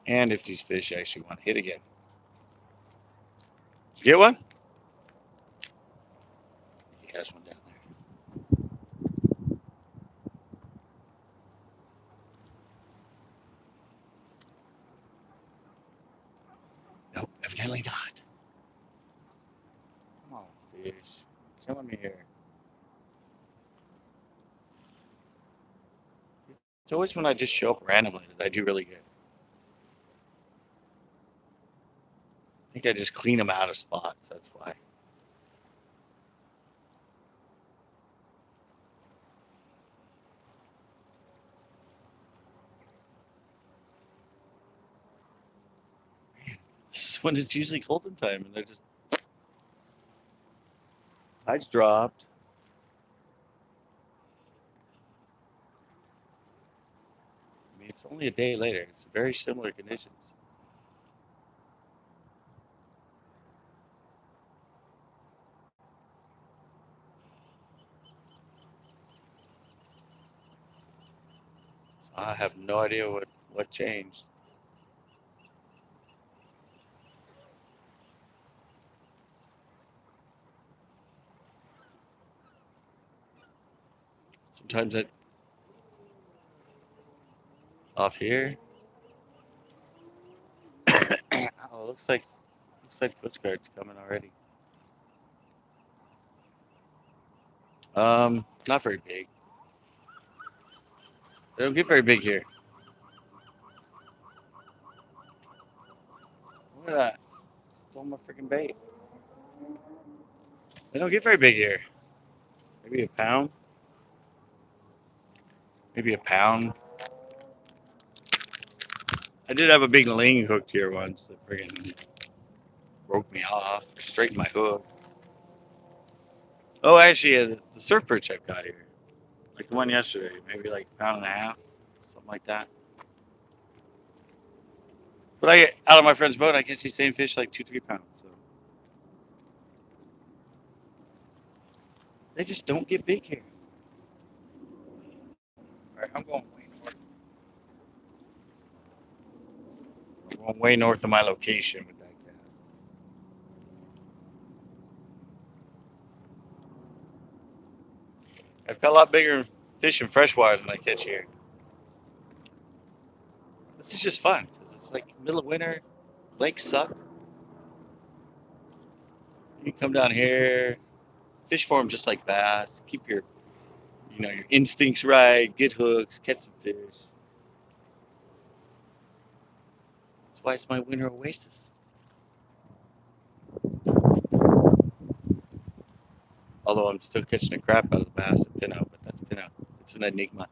And if these fish actually want to hit again. Did you get one? He has one down there. Nope, evidently not. Come on, fish. You're killing me here. It's always when I just show up randomly that I do really good. I think I just clean them out of spots. That's why. This is when it's usually golden time, and they're just tide's dropped. I mean, it's only a day later. It's very similar conditions. So I have no idea what changed. Sometimes Off here. Oh, looks like Coast Guard's coming already. Not very big. They don't get very big here. Look at that. Stole my freaking bait. They don't get very big here. Maybe a pound. Maybe a pound. I did have a big ling hooked here once that friggin' broke me off, straightened my hook. Oh, actually, the surf perch I've got here, like the one yesterday, maybe like a pound and a half, something like that. But I get out of my friend's boat, I catch these same fish like 2-3 pounds. So they just don't get big here. All right, I'm going way north. I'm going way north of my location with that cast. I've got a lot bigger fish in freshwater than I catch here. This is just fun because it's like middle of winter. Lakes suck. You come down here, fish form just like bass. Keep your, your instincts right. Get hooks, catch some fish. That's why it's my winter oasis. Although I'm still catching the crap out of the bass at Pinot, but that's Pinot. It's an enigma.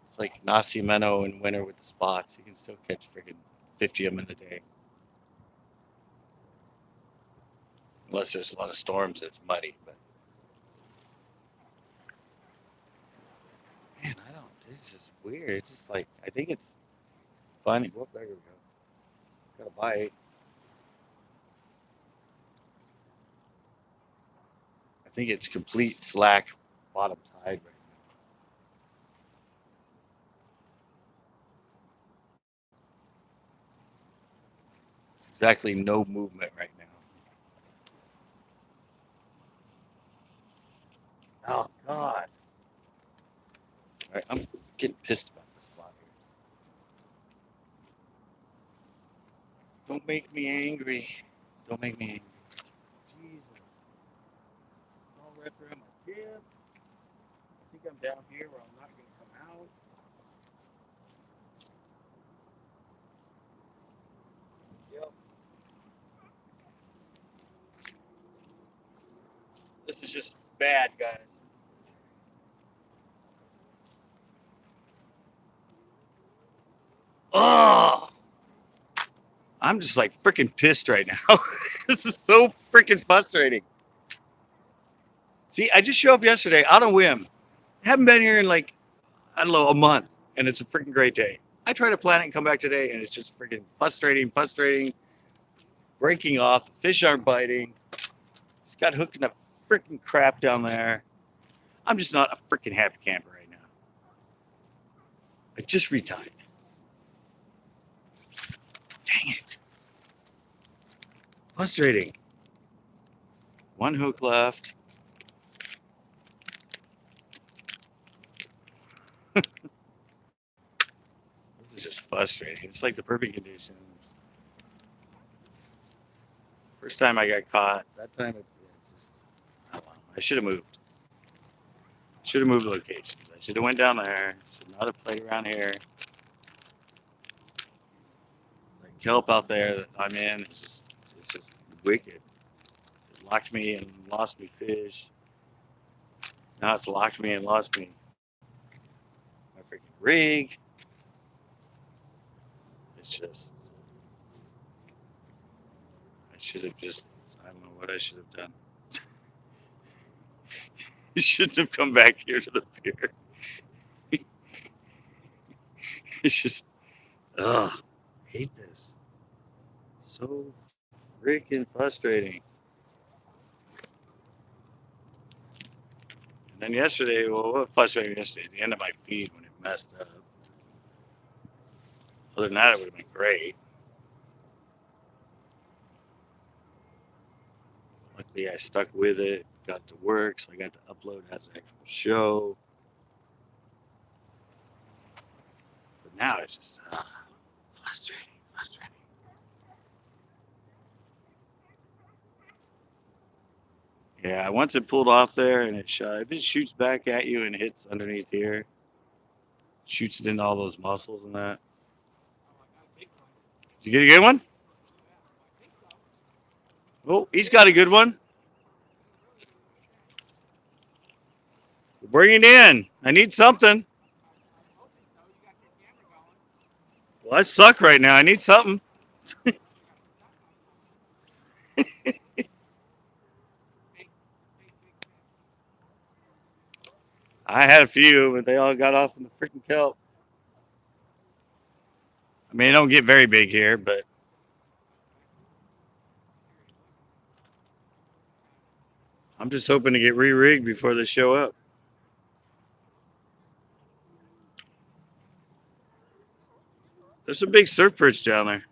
It's like Nacimiento in winter with the spots. You can still catch freaking 50 of them in a day. Unless there's a lot of storms, it's muddy. But man, I don't. It's just weird. It's just like I think it's funny. Whoop, there we go. Got a bite. I think it's complete slack bottom tide right now. It's exactly no movement right now. Oh God! All right, I'm getting pissed about this spot here. Don't make me angry. Don't make me angry. Jesus. It's all wrapped around my tip. I think I'm down here where I'm not going to come out. Yep. This is just bad, guys. Oh! I'm just like freaking pissed right now. This is so freaking frustrating. See, I just showed up yesterday out on whim. Haven't been here in like, I don't know, a month, and it's a freaking great day. I try to plan it and come back today, and it's just freaking frustrating, breaking off. The fish aren't biting. It's got hooked in a freaking crap down there. I'm just not a freaking happy camper right now. I just retied. Dang it. Frustrating. One hook left. This is just frustrating. It's like the perfect conditions. First time I got caught. That time it just, I don't know. I should have moved. Should have moved locations. I should have went down there. Should not have played around here. Like kelp out there that I'm in, it's just wicked. It locked me and lost me fish. Now it's locked me and lost me my freaking rig. It's just, I should have just, I don't know what I should have done. You shouldn't have come back here to the pier. It's just, ugh, hate this. So freaking frustrating. And then yesterday, well, what frustrated me yesterday? The end of my feed when it messed up. Other than that, it would have been great. Luckily, I stuck with it. got to work, so I got to upload as an actual show. But now it's just frustrating. Yeah, once it pulled off there and it shot, if it shoots back at you and hits underneath here, shoots it into all those muscles and that. Did you get a good one? Oh, he's got a good one. Bring it in. I need something. Well, I suck right now. I need something. I had a few, but they all got off in the freaking kelp. I mean, it don't get very big here, but I'm just hoping to get re-rigged before they show up. There's some big surf perch down there.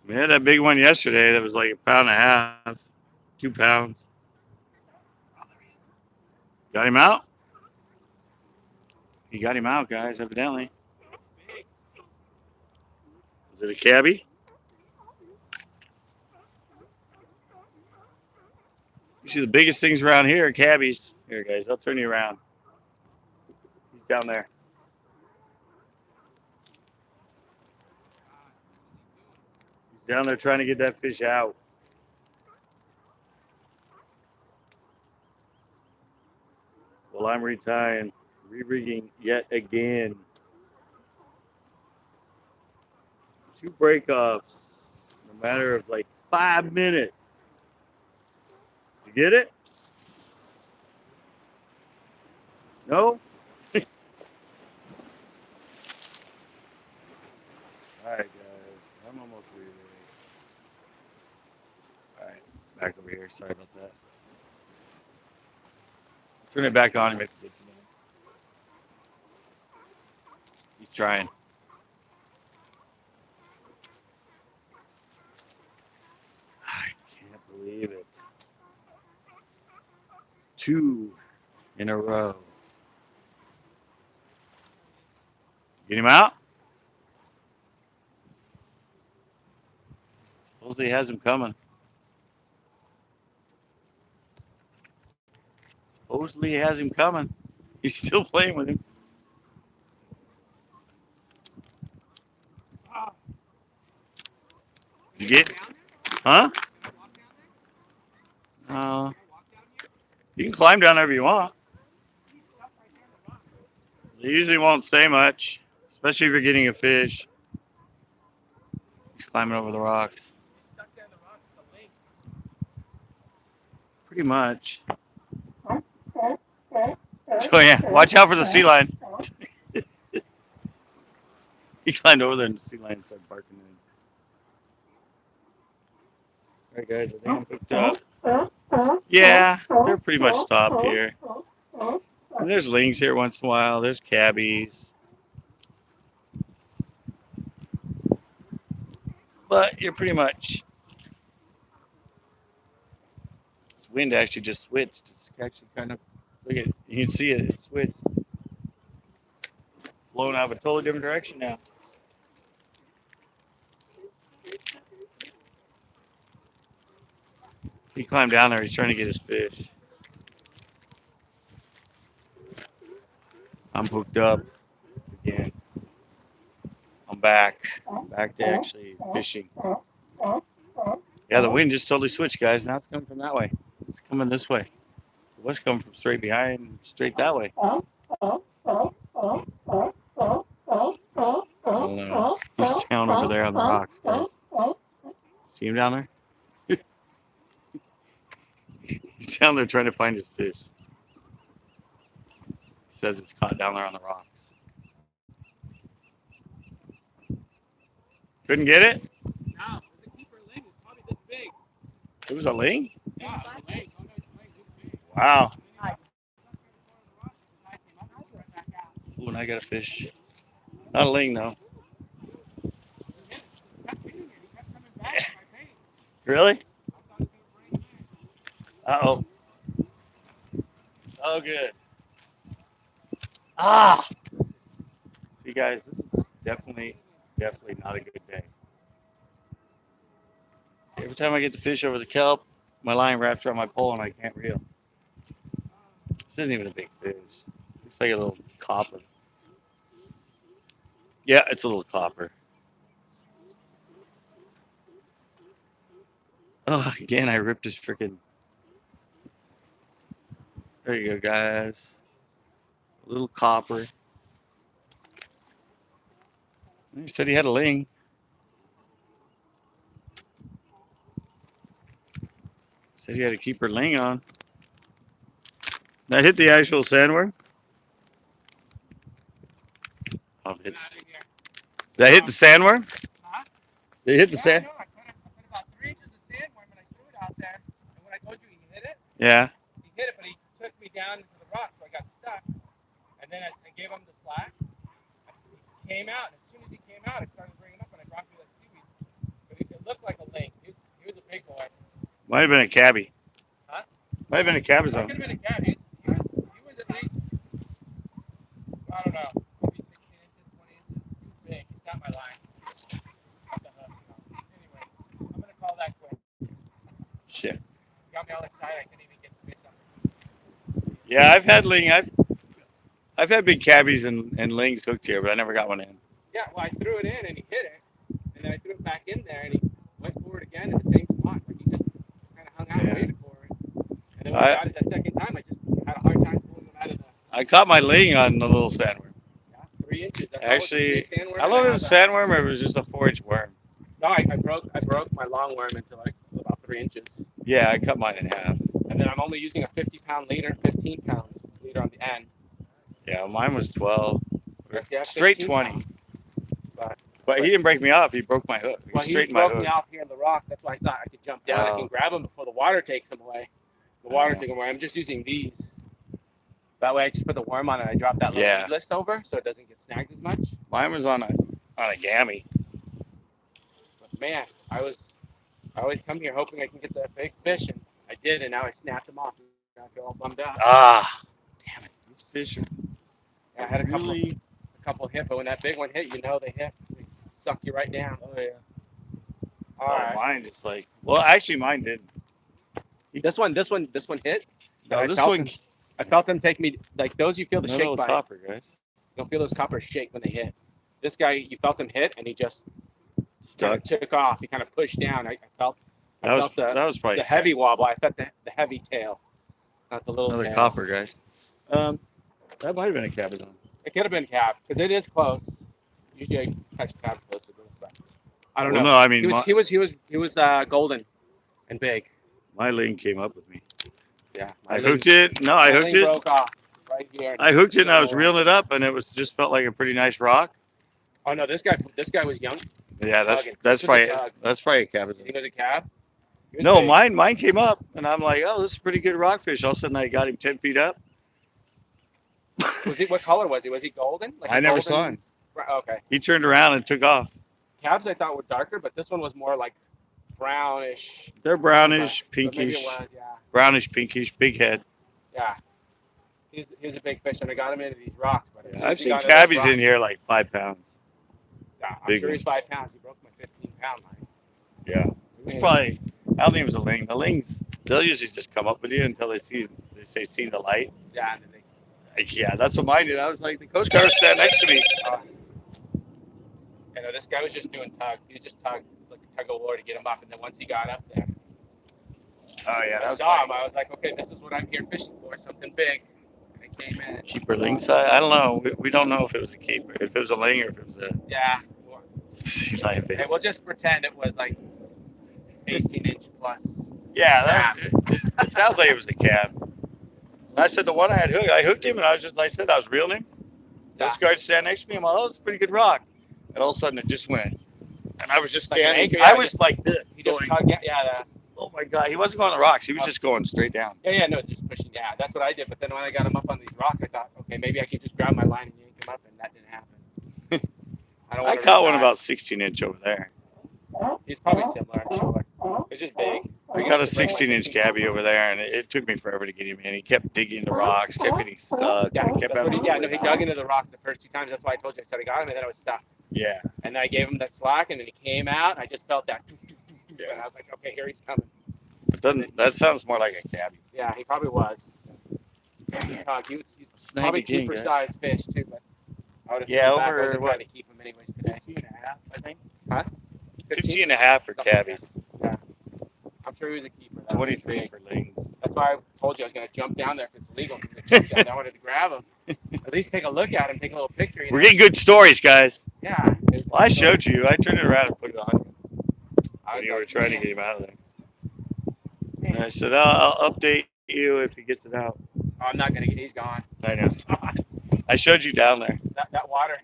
We had that big one yesterday that was like 1.5 pounds, 2 pounds. Got him out? He got him out, guys, evidently. Is it a cabbie? Usually the biggest things around here are cabbies. Here, guys, I'll turn you around. He's down there. He's down there trying to get that fish out. Well, I'm retying, re-rigging yet again. 2 break-offs in a matter of like 5 minutes. Did you get it? No? Alright, guys. I'm almost re-rigged. Alright, back over here. Sorry about that. Turn it back on and make it good for me. He's trying. I can't believe it. 2 in a row. Get him out? Supposedly he has him coming. Supposedly he has him coming. He's still playing with him. You get? Huh? You can climb down wherever you want. They usually won't say much, especially if you're getting a fish. He's climbing over the rocks. Pretty much. Oh yeah, watch out for the sea lion. He climbed over there and the sea lion started barking at him. Alright guys, I think I'm hooked up. Yeah, they're pretty much top here. And there's lings here once in a while. There's cabbies. But you're pretty much... This wind actually just switched. It's actually kind of... Look at it. You can see it. It switched. Blowing out of a totally different direction now. He climbed down there. He's trying to get his fish. I'm hooked up again. I'm back. Back to actually fishing. Yeah, the wind just totally switched, guys. Now it's coming from that way. It's coming this way. It was coming from straight behind, straight that way. Oh no. He's down over there on the rocks, guys. See him down there? He's down there trying to find his fish. He says it's caught down there on the rocks. Couldn't get it? No, it was a keeper ling. It's probably this big. It was a ling? Yeah, wow. Oh, and I got a fish. Not a ling, though. Really? Uh-oh. Oh, good. Ah! See, guys, this is definitely not a good day. See, every time I get the fish over the kelp, my line wraps around my pole and I can't reel. This isn't even a big fish. Looks like a little copper. Yeah, it's a little copper. Oh, again, I ripped his freaking. There you go, guys. A little copper. He said he had a ling. Said he had to keep her ling on. That hit the actual sandworm? Oh, it's. Did that hit the sandworm? Huh? Did it hit the sand? I put about 3 inches of sandworm and I threw it out there. And when I told you he hit it, Yeah. he hit it, but he took me down into the rock, so I got stuck. And then I gave him the slack. He came out, and as soon as he came out, I started bringing up, and I dropped me that seaweed. But it looked like a lake. He was a big boy. Might have been a cabbie. Huh? Might have been a cabazon. That could have been a cat. He was at least, I don't know, maybe 16 inches, 20 inches. He was big. He's not my line. Anyway, I'm going to call that quick. Shit. Got me all excited. I couldn't even get the fish up. Yeah, I've had ling. I've had big cabbies and lings hooked here, but I never got one in. Yeah, well, I threw it in, and he hit it. And then I threw it back in there, and he went for it again in the same spot. Like, he just kind of hung out and waited for it. And then when I got it that second time, I just had a hard time pulling him out of the... I caught my ling on the little sandworm. Yeah, 3 inches. That's Actually, I don't know if it was a sandworm or it was just a 4-inch worm. No, I broke my long worm into like about 3 inches. Yeah, I cut mine in half. And then I'm only using a 50-pound leader, 15-pound leader on the end. Yeah, mine was 12. Yeah, Straight 20. Pounds. But he didn't break me off. He broke my hook. Well, he broke me off here in the rocks. That's why I thought I could jump down. I can grab him before the water takes him away. The water takes him away. I'm just using these. That way I just put the worm on and I drop that little weedless over so it doesn't get snagged as much. Mine was on a gammy. But man, I always come here hoping I can get that big fish, and I did, and now I snapped them off. I feel all bummed out. Ah, damn it! These fish are. Yeah, I had a couple hit, but when that big one hit, you know they hit. They suck you right down. Oh yeah. All right. Mine just like. Well, actually, mine didn't. This one hit. No, this one. I felt them take me like those. You feel the shake by copper, guys. You don't feel those coppers shake when they hit. This guy, you felt him hit, and he just stuck. Took off. He kind of pushed down. I felt that was probably the heavy wobble. I felt the heavy tail, not the little another tail. copper, guys. That might have been a cabazon. It could have been cab because it is close. Usually I catch cab close to this, but I don't know. No, I mean he was golden and big. My ling came up with me. Yeah, I hooked it. No, I hooked it. Broke off right here. I hooked it and I was reeling it up, and it was just felt like a pretty nice rock. Oh no, this guy was young. Yeah, that's probably a cabazon. You think it was a cab? No, mine came up, and I'm like, oh, this is a pretty good rockfish. All of a sudden, I got him 10 feet up. What color was he? Was he golden? Like I never saw him. Okay. He turned around and took off. Cabs I thought were darker, but this one was more like brownish. They're brownish, pinkish. Maybe it was, yeah. Brownish, pinkish, big head. Yeah. He's a big fish, and I got him into these rocks. But I've seen cabbies in here like 5 pounds. Yeah, I'm sure he's 5 pounds. He broke my 15-pound line. Yeah. It was probably, I don't think it was a ling. The lings, they'll usually just come up with you until they see the light. Yeah, and then yeah, that's what mine did. I was like, the Coast Guard sat next to me. You know, this guy was just doing tug. He was just tug. It's like a tug of war to get him up. And then once he got up there, I saw him. I was like, okay, this is what I'm here fishing for, something big. And it came in. Keeper ling side? I don't know. We don't know if it was a keeper, if it was a ling or if it was a sea lion bait. Hey, we'll just pretend it was like 18-inch plus. Yeah, it sounds like it was a cab. And I said the one I had hooked, I hooked him, and I was reeling him. Coast Guard stand next to me. I'm like, oh, it's a pretty good rock. And all of a sudden, it just went. And I was just standing. I was like this. He just tugged. Yeah. Oh my God, he wasn't going on the rocks. He was just going straight down. Yeah, no, just pushing. Yeah, that's what I did. But then when I got him up on these rocks, I thought, okay, maybe I could just grab my line and yank him up, and that didn't happen. I caught one about 16-inch over there. He's probably similar, I'm sure. It's just big. We got a 16-inch cabbie over there, and it took me forever to get him in. He kept digging the rocks, kept getting stuck. Yeah, Kept that's what having he dug into the rocks the first 2 times. That's why I told you I said I got him, and then I was stuck. Yeah. And then I gave him that slack, and then he came out, and I just felt that. Yeah. And I was like, okay, here he's coming. That sounds more like a cabbie. Yeah, he probably was. He's probably keeper size fish too, but I would have I wasn't trying to keep him anyways today. 15 and a half, I think. Huh? 15 and a half for cabbies. Yeah. I'm sure he was a keeper. 23 for lings. That's why I told you I was going to jump down there if it's illegal. I wanted to grab him. At least take a look at him, take a little picture. We're getting good stories, guys. Yeah. Well, I showed you. I turned it around and put it on you. When you were trying to get him out of there. And I said, I'll update you if he gets it out. Oh, I'm not going to get. He's gone. I know. I showed you down there. That water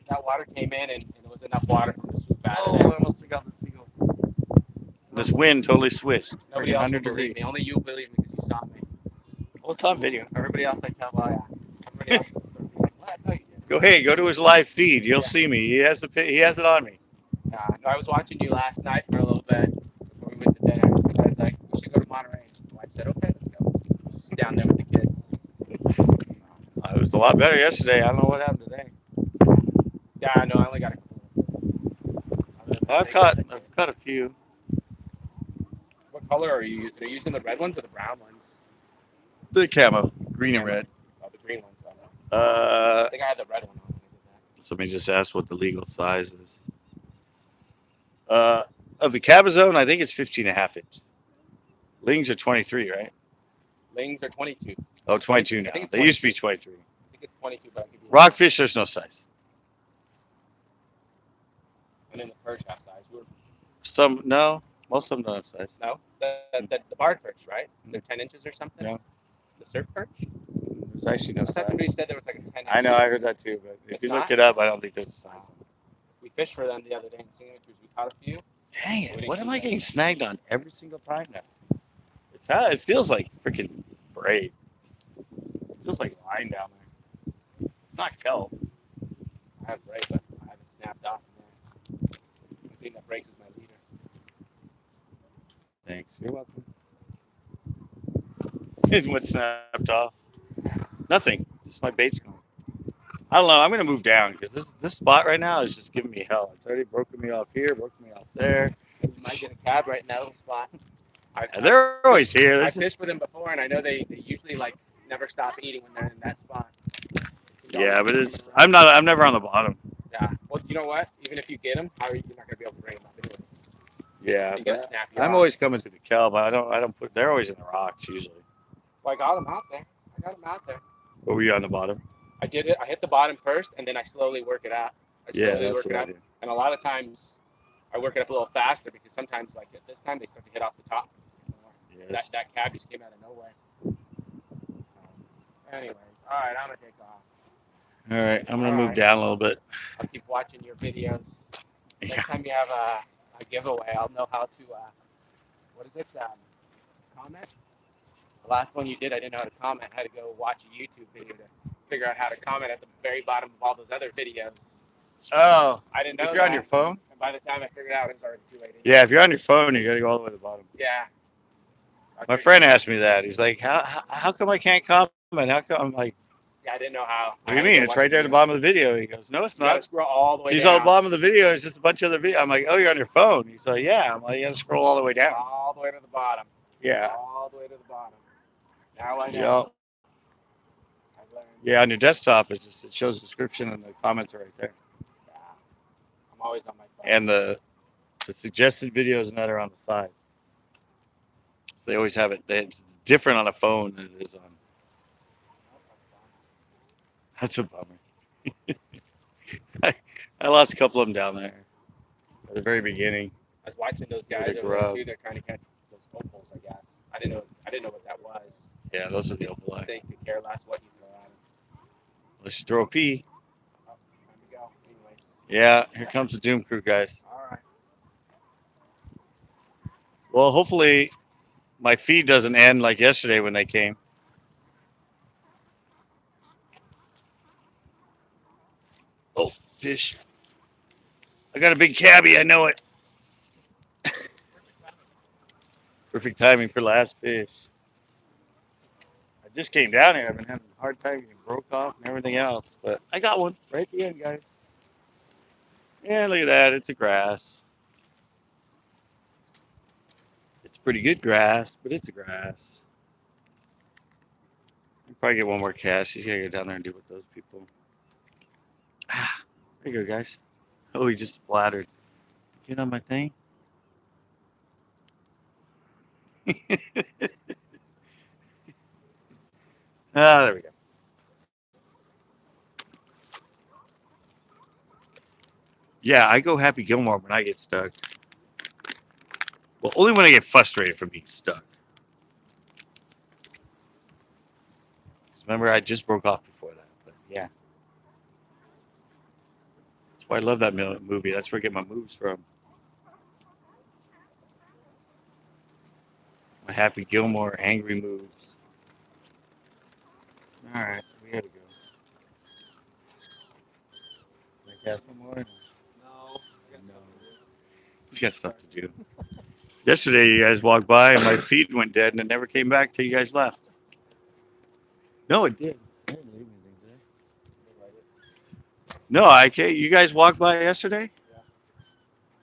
came in, and there was enough water for him to swoop out. Oh, I almost got the seagull. This wind totally switched. Nobody else will believe me. Only you believe me because you saw me. Well, it's on video. Everybody else I tell, well, yeah. Everybody else will start being like, what? No, you didn't. Go to his live feed. You'll see me. He has it on me. No, I was watching you last night for a little bit before we went to dinner. And I was like, we should go to Monterey. So I said, okay, let's go. Just down there with the kids. It was a lot better yesterday. I don't know what happened today. Yeah, I know. I only got a couple. I've caught a few. What color are you using? Are you using the red ones or the brown ones? The camo, green and red. Oh, the green ones. I think I had the red one on. Somebody just asked what the legal size is. Of the cabazone, I think it's 15 and a half inch. Lings are 23, right? Lings are 22. Oh, 22 now. They used to be 23. I think it's 22, but Rockfish, there's no size. And then the perch have size. No, most of them don't have size. No, the barred perch, right? They're 10 inches or something. No. The surf perch. There's actually no I size. thought somebody said there was like a 10 inch. I know, I heard that too, but if you look it up, I don't think there's a size. We fished for them the other day in Singapore. We caught a few. Dang it! What am I getting snagged on every single time now? It feels like freaking braid. It feels like line down there. It's not kelp. I have braid, but I haven't snapped off there. The thing that breaks is my leader. Thanks. You're welcome. And what snapped off? Nothing. Just my bait's gone. I don't know. I'm gonna move down because this spot right now is just giving me hell. It's already broken me off here, broken me off there. You might get a cab right in that little spot. They're always here. I fished with them before, and I know they usually like never stop eating when they're in that spot. Yeah, but I'm never on the bottom. Yeah. Well, you know what? Even if you get them, you're not gonna be able to bring them up anyway. Yeah, You gotta snap you I'm off. always coming to the kelp. I don't put. They're always in the rocks usually. Well, I got them out there. But were you on the bottom? I did it. I hit the bottom first, and then I slowly work it out. That's what I do. And a lot of times, I work it up a little faster because sometimes, like at this time, they start to hit off the top. Yes. That cab just came out of nowhere. Anyways, all right, I'm gonna take off. All right, I'm gonna move down a little bit. I'll keep watching your videos. Yeah. Next time you have a giveaway, I'll know how to. What is it? Comment. The last one you did, I didn't know how to comment. I had to go watch a YouTube video to figure out how to comment at the very bottom of all those other videos. Oh, I didn't know. If you're on your phone. And by the time I figured it out, it was already too late. Yeah, if you're on your phone, you gotta go all the way to the bottom. Yeah. My friend asked me that. He's like, how come I can't comment? How come? I'm like, yeah, I didn't know how. What do you mean? It's right there at the bottom of the video. He goes, no, it's You gotta not. scroll all the way He's down. on the bottom of the video. It's just a bunch of other videos. I'm like, oh, you're on your phone. He's like, yeah. I'm like, you gotta scroll all the way down. All the way to the bottom. Yeah. All the way to the bottom. Now I know. Yeah. I've learned. Yeah, on your desktop, it shows the description and the comments are right there. Yeah. I'm always on my phone. And the suggested videos that are on the side. So they always have it. It's different on a phone than it is on. That's a bummer. I lost a couple of them down there at the very beginning. I was watching those guys over there too. They're trying to catch those opals, I guess. I didn't know what that was. Yeah, those are the opal eye. They could care less what you throw at them. Let's throw a pea. Oh, time to go. Anyways. Yeah, here comes the Doom Crew, guys. All right. Well, hopefully my feed doesn't end like yesterday when they came. Oh, fish. I got a big cabbie, I know it. Perfect timing for last fish. I just came down here. I've been having a hard time getting broke off and everything else, but I got one right at the end, guys. Yeah, look at that. It's a grass. It's pretty good grass, but it's a grass. I'll probably get one more cast. He's gotta go down there and deal with those people. Ah, there you go, guys. Oh, he just splattered. Get on my thing. Ah, there we go. Yeah, I go Happy Gilmore when I get stuck. Well, only when I get frustrated from being stuck. Remember, I just broke off before that, but yeah. That's why I love that movie. That's where I get my moves from. My Happy Gilmore angry moves. All right, we gotta go. I got some more. No, I got stuff to do. He's got stuff to do. Yesterday, you guys walked by and my feed went dead and it never came back till you guys left. No, it did. I didn't leave anything, did I? No, I can't. You guys walked by yesterday? Yeah.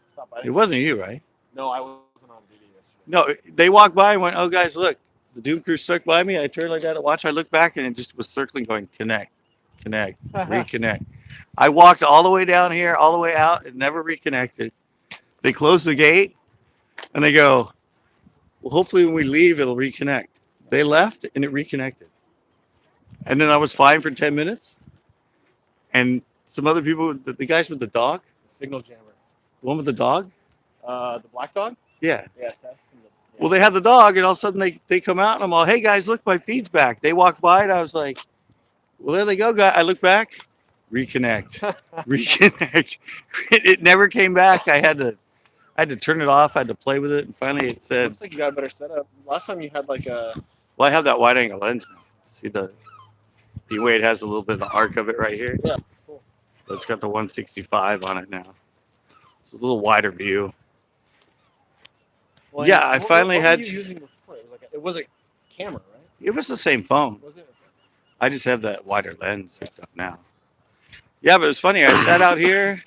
Stop by. It wasn't you, right? No, I wasn't on duty yesterday. No, they walked by and went, "Oh, guys, look." The Doom Crew stuck by me. I turned like that to watch. I looked back and it just was circling, going, connect, reconnect. I walked all the way down here, all the way out, and never reconnected. They closed the gate and they go, "Well, hopefully when we leave, it'll reconnect." They left and it reconnected. And then I was fine for 10 minutes. And some other people, the guys with the dog, The signal jammer. the one with the dog. The black dog? Yeah. Yes. Well, they had the dog, and all of a sudden they come out, and I'm all, "Hey guys, look, my feed's back." They walk by, and I was like, "Well, there they go, guys." I look back, reconnect. It never came back. I had to turn it off. I had to play with it, and finally it said, Looks like you got a better setup. Last time you had like a. "Well, I have that wide angle lens now. See the way it has a little bit of the arc of it right here. Yeah, it's cool. So it's got the 165 on it now. It's a little wider view." Well, Yeah, I finally what had were you using before? It was a camera, right? It was the same phone. Was it? I just have that wider lens hooked up now. Yeah, but it was funny. I sat out here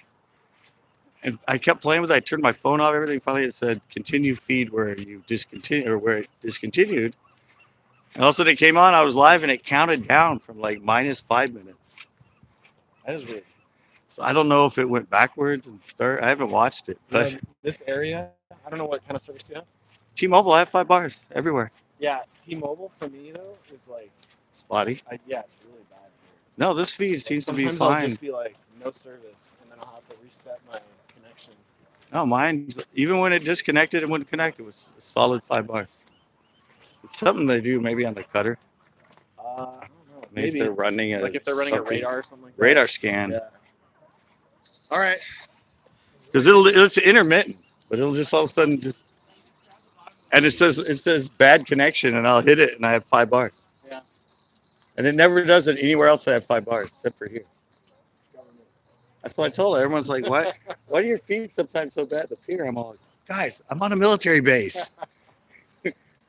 and I kept playing with it. I turned my phone off, everything. Finally, it said continue feed where you discontinued or where it discontinued. And all of a sudden it came on. I was live and it counted down from like -5 minutes. That is weird. So I don't know if it went backwards and start. I haven't watched it, but This area, I don't know what kind of service you have. T-Mobile, I have 5 bars everywhere. Yeah, T-Mobile for me though is like Spotty. yeah, it's really bad here. No, this feed seems to be Sometimes I'll fine. just be like no service, and then I'll have to reset my connection. No, mine, even when it disconnected and wouldn't connect, it was a solid 5 bars. It's something they do maybe on the cutter. I don't know. Maybe if they're running a like if they're running a something- radar or something like that. radar scan. Yeah. All right. Because it's intermittent, but it'll just all of a sudden just, and it says bad connection, and I'll hit it, and I have 5 bars. Yeah. And it never does it anywhere else. I have 5 bars except for here. That's what I told her. Everyone's like, "Why are your feet sometimes so bad?" The pier. I'm all like, "Guys, I'm on a military base."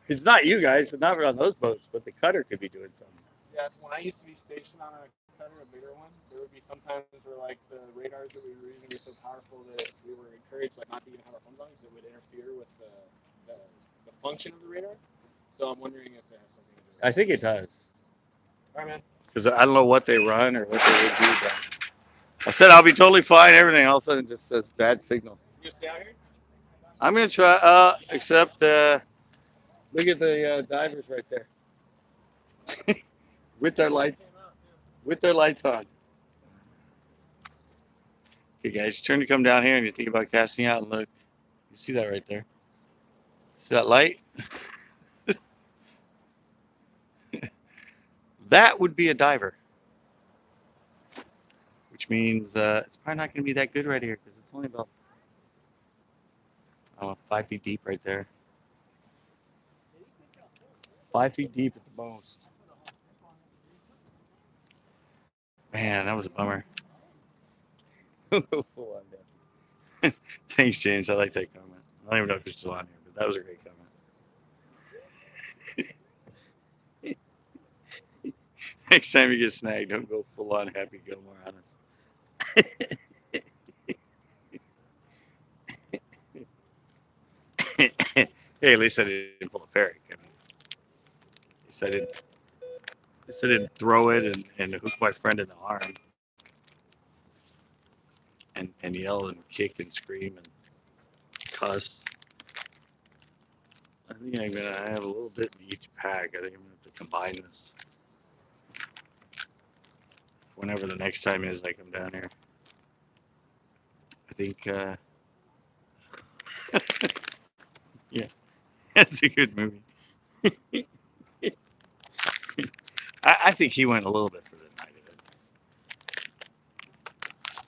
It's not you guys. It's not on those boats, but the cutter could be doing something. Yeah, when I used to be stationed on a cutter, a bigger one, there would be sometimes where like the radars that we were using were so powerful that we were encouraged like not to even have our phones on because it would interfere with the function of the radar. So I'm wondering if it has something to do with it. I think it does. All right, man. Because I don't know what they run or what they would do. But I said I'll be totally fine. Everything. All of a sudden, it just says bad signal. You gonna stay out here? I'm gonna try. Except look at the divers right there with their lights. With their lights on. Okay, guys, turn to come down here and you think about casting out and look. You see that right there? See that light? That would be a diver. Which means it's probably not going to be that good right here because it's only about 5 feet deep right there. 5 feet deep at the most. Man, that was a bummer. Full on death. Thanks, James. I like that comment. I don't even know if you're still on here, but that was a great comment. Next time you get snagged, don't go full on Happy Gilmore on us. Hey, at least I didn't pull a parrot. I mean, at least I didn't throw it and hook my friend in the arm and yell and kick and scream and cuss. I think I'm gonna have a little bit in each pack. I think I'm gonna have to combine this whenever the next time is I come down here. I think, yeah, that's a good movie. I think he went a little bit for the night of it.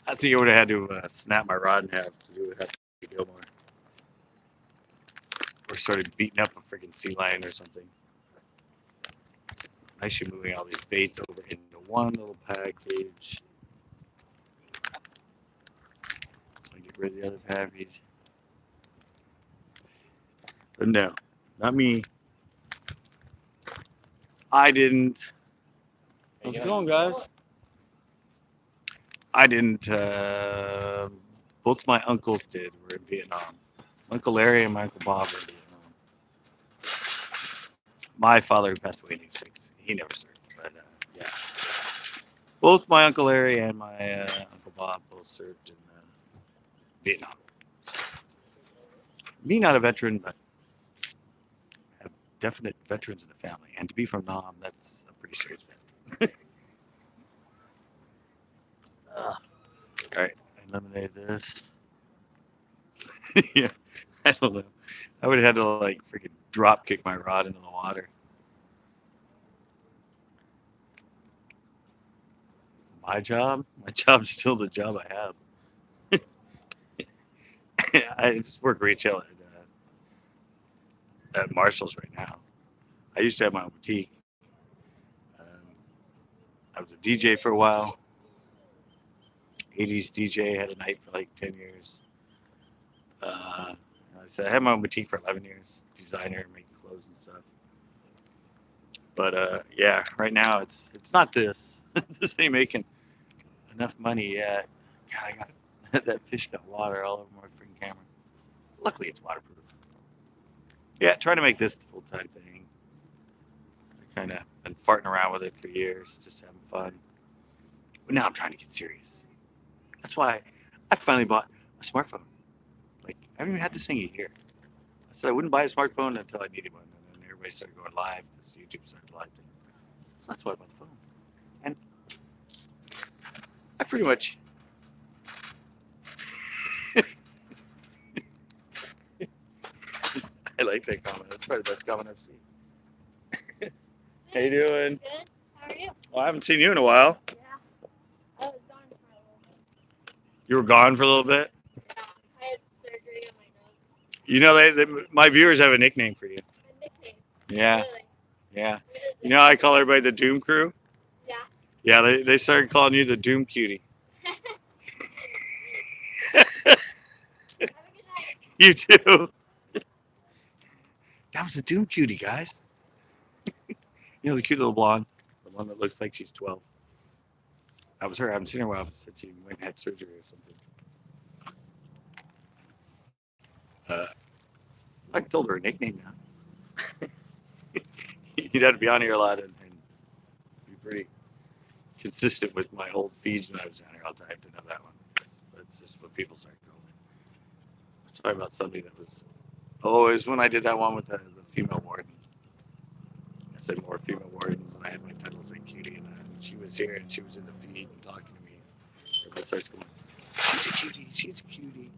I think I would have had to snap my rod in half to do it Happy Gilmore. Or started beating up a freaking sea lion or something. I should moving all these baits over into one little package. So I get rid of the other package. But no, not me. I didn't. How's it going, guys? I didn't. Both my uncles did. Were in Vietnam. Uncle Larry and my Uncle Bob were in Vietnam. My father, who passed away in '86, he never served. But yeah, both my Uncle Larry and my Uncle Bob both served in Vietnam. Me, not a veteran, but have definite veterans in the family. And to be from Nam, that's a pretty serious vet. All right, eliminate this. Yeah, I don't know. I would have had to like freaking drop kick my rod into the water. My job's still the job I have. I just work retail at Marshall's right now. I used to have my own boutique. Um, I was a DJ for a while. 80s DJ, had a night for like 10 years. I had my own boutique for 11 years. Designer, making clothes and stuff. But yeah, right now it's not this. This ain't making enough money yet. God, I got that fish got water all over my freaking camera. Luckily, it's waterproof. Yeah, trying to make this the full-time thing. I kind of been farting around with it for years, just having fun. But now I'm trying to get serious. That's why I finally bought a smartphone. Like, I haven't even had this thing a year. I said I wouldn't buy a smartphone until I needed one. And then everybody started going live because YouTube started live thing. So that's why I bought the phone. And I pretty much... I like that comment. That's probably the best comment I've seen. How you doing? Good. How are you? Well, I haven't seen you in a while. Yeah. I was gone for a little bit. You were gone for a little bit? Yeah. I had surgery on my nose. You know, my viewers have a nickname for you. A nickname. Yeah, Really? yeah. What is You know how I call everybody the Doom Crew? Yeah. Yeah, they started calling you the Doom Cutie. Have a good night. You too. That was a Doom Cutie, guys. You know, the cute little blonde, the one that looks like she's 12. That was her. I haven't seen her in a while since she went and had surgery or something. I told her a nickname now. You'd have to be on here a lot and be pretty consistent with my old feeds when I was down here all the time to know that one. That's just what people started calling me. Sorry about somebody that was... Oh, it was when I did that one with the female warden. I said more female wardens, and I had my title say cutie, and she was here, and she was in the feed and talking to me. Everybody starts going, she's a cutie, she's a cutie.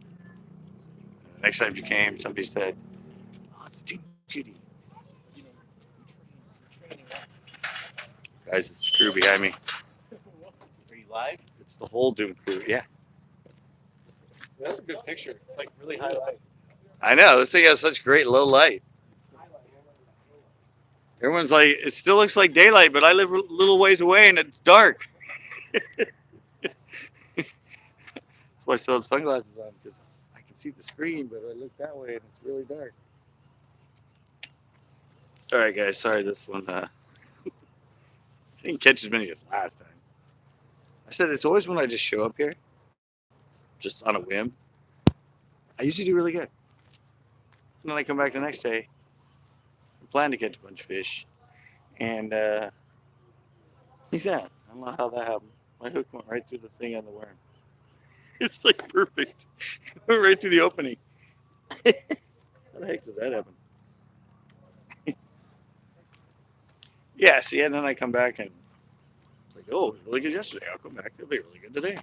The next time she came, somebody said, oh, it's a Doom Cutie. Guys, it's the crew behind me. Are you live? It's the whole Doom Crew, yeah. That's a good picture. It's like really high light. I know, this thing has such great low light. Everyone's like, it still looks like daylight, but I live a little ways away and it's dark. That's why I still have sunglasses on, because I can see the screen, but I look that way and it's really dark. All right, guys, sorry, this one I didn't catch as many as last time. I said it's always when I just show up here, just on a whim. I usually do really good. And then I come back the next day, I plan to catch a bunch of fish, and like that. I don't know how that happened. My hook went right through the thing on the worm. It's like perfect. It went right through the opening. How the heck does that happen? Yeah, see, and then I come back and it's like, oh, it was really good yesterday. I'll come back. It'll be really good today.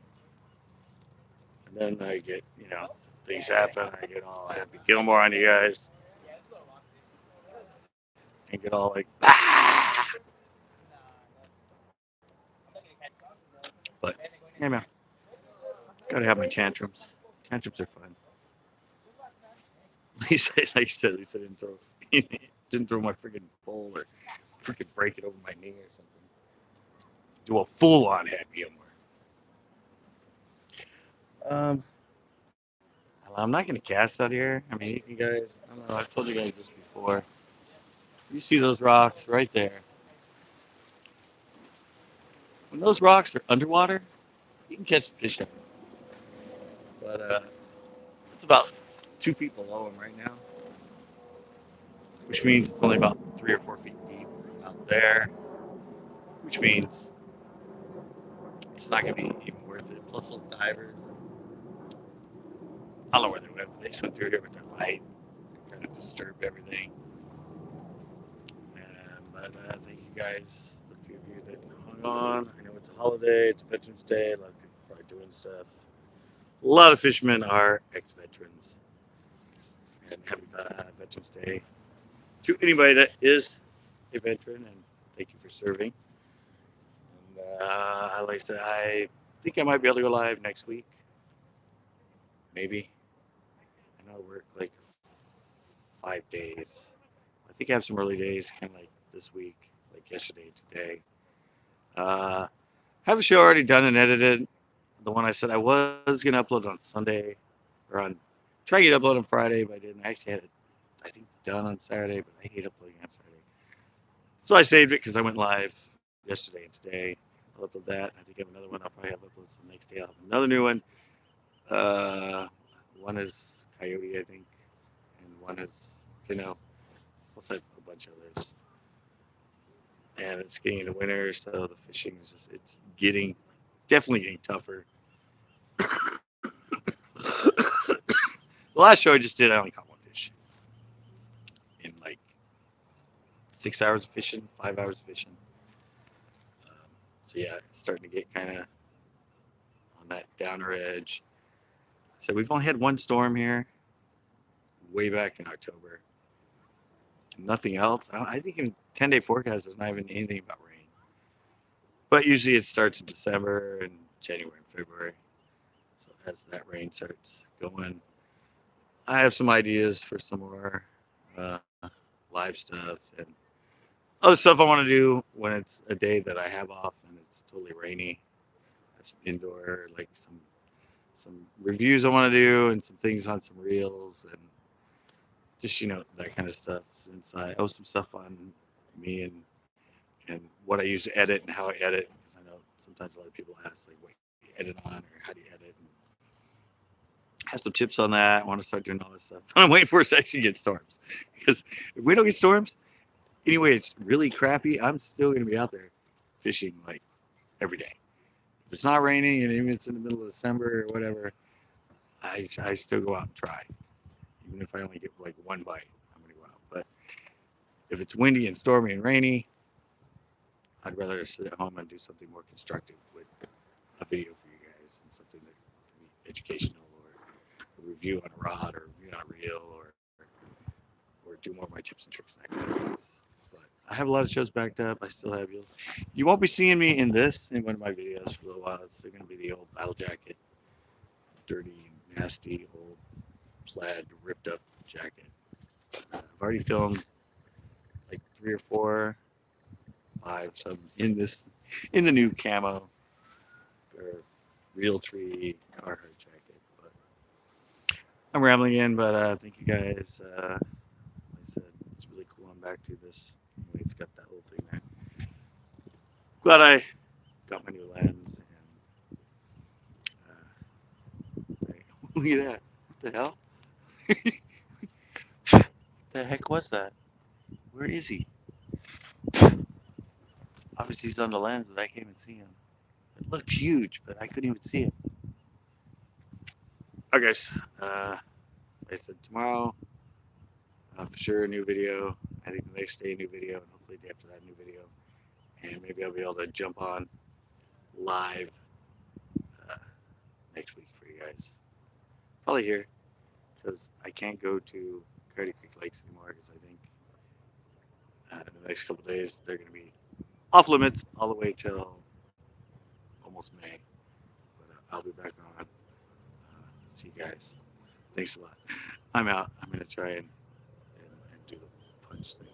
And then I get, things happen. I get all Happy Gilmore on you guys and get all like, ah! But, hey, man, gotta have my tantrums. Tantrums are fun. Lisa, like you said, Lisa didn't throw my freaking pole or freaking break it over my knee or something. Do a full on Happy Gilmore. I'm not gonna cast out here. I mean, you guys, I don't know. I've told you guys this before. You see those rocks right there. When those rocks are underwater, you can catch fish out of them. But it's about 2 feet below them right now, which means it's only about 3 or 4 feet deep out there, which means it's not gonna be even worth it. Plus those divers, I don't know where they went. They swim through here with their light, kind of disturb everything. But thank you guys, the few of you that hung on. I know it's a holiday, it's Veterans Day, a lot of people probably doing stuff. A lot of fishermen are ex-veterans. And happy Veterans Day to anybody that is a veteran, and thank you for serving. And like I said, I think I might be able to go live next week. Maybe. I know I work like 5 days. I think I have some early days, kind of like this week, like yesterday, today. I have a show already done and edited. The one I said I was going to upload on Sunday, or try to get uploaded on Friday, but I didn't. I actually had it, I think, done on Saturday, but I hate uploading on Saturday. So I saved it because I went live yesterday and today. I'll upload that. I think I have another one I'll probably have uploaded the next day. I'll have another new one. One is Coyote, I think, and one is, plus I have a bunch of others. And it's getting into winter, so the fishing is it's definitely getting tougher. The last show I just did, I only caught one fish in like 6 hours of fishing, 5 hours of fishing. So yeah, it's starting to get kind of on that downer edge. So we've only had one storm here, way back in October. Nothing else. I think in 10-day forecast there's not even anything about rain. But usually it starts in December and January and February. So as that rain starts going, I have some ideas for some more live stuff and other stuff I want to do when it's a day that I have off and it's totally rainy. I have some indoor, like some reviews I want to do and some things on some reels and just that kind of stuff inside. Oh, some stuff on me and what I use to edit and how I edit, because I know sometimes a lot of people ask like what you edit on or how do you edit. And I have some tips on that. I want to start doing all this stuff. I'm waiting for us to actually get storms, because if we don't get storms, anyway, it's really crappy. I'm still going to be out there fishing like every day. If it's not raining and even it's in the middle of December or whatever, I still go out and try. Even if I only get like one bite, I'm going to go out. But if it's windy and stormy and rainy, I'd rather sit at home and do something more constructive with a video for you guys and something that can be educational, or a review on a rod, or a review on a reel, or do more of my tips and tricks and that kind of things. But I have a lot of shows backed up. I still have you won't be seeing me in one of my videos for a little while. It's going to be the old battle jacket, dirty, nasty, old plaid, ripped up jacket. I've already filmed like 3 or 4, 5, some in the new camo or real tree Carhartt jacket. But I'm rambling again. But thank you guys. Like I said, it's really cool. I'm back to this. It's got that little thing there. Glad I got my new lens. And look at that. What the hell? What the heck was that? Where is he? Obviously he's on the lens and I can't even see him. It looked huge, but I couldn't even see it. Alright guys, like I said, tomorrow for sure a new video. I think the next day a new video, and hopefully the day after that a new video. And maybe I'll be able to jump on live next week for you guys. Probably here, because I can't go to Cardi Creek Lakes anymore because I think in the next couple of days they're going to be off limits all the way till almost May. But I'll be back on. See you guys. Thanks a lot. I'm out. I'm going to try and do the punch thing.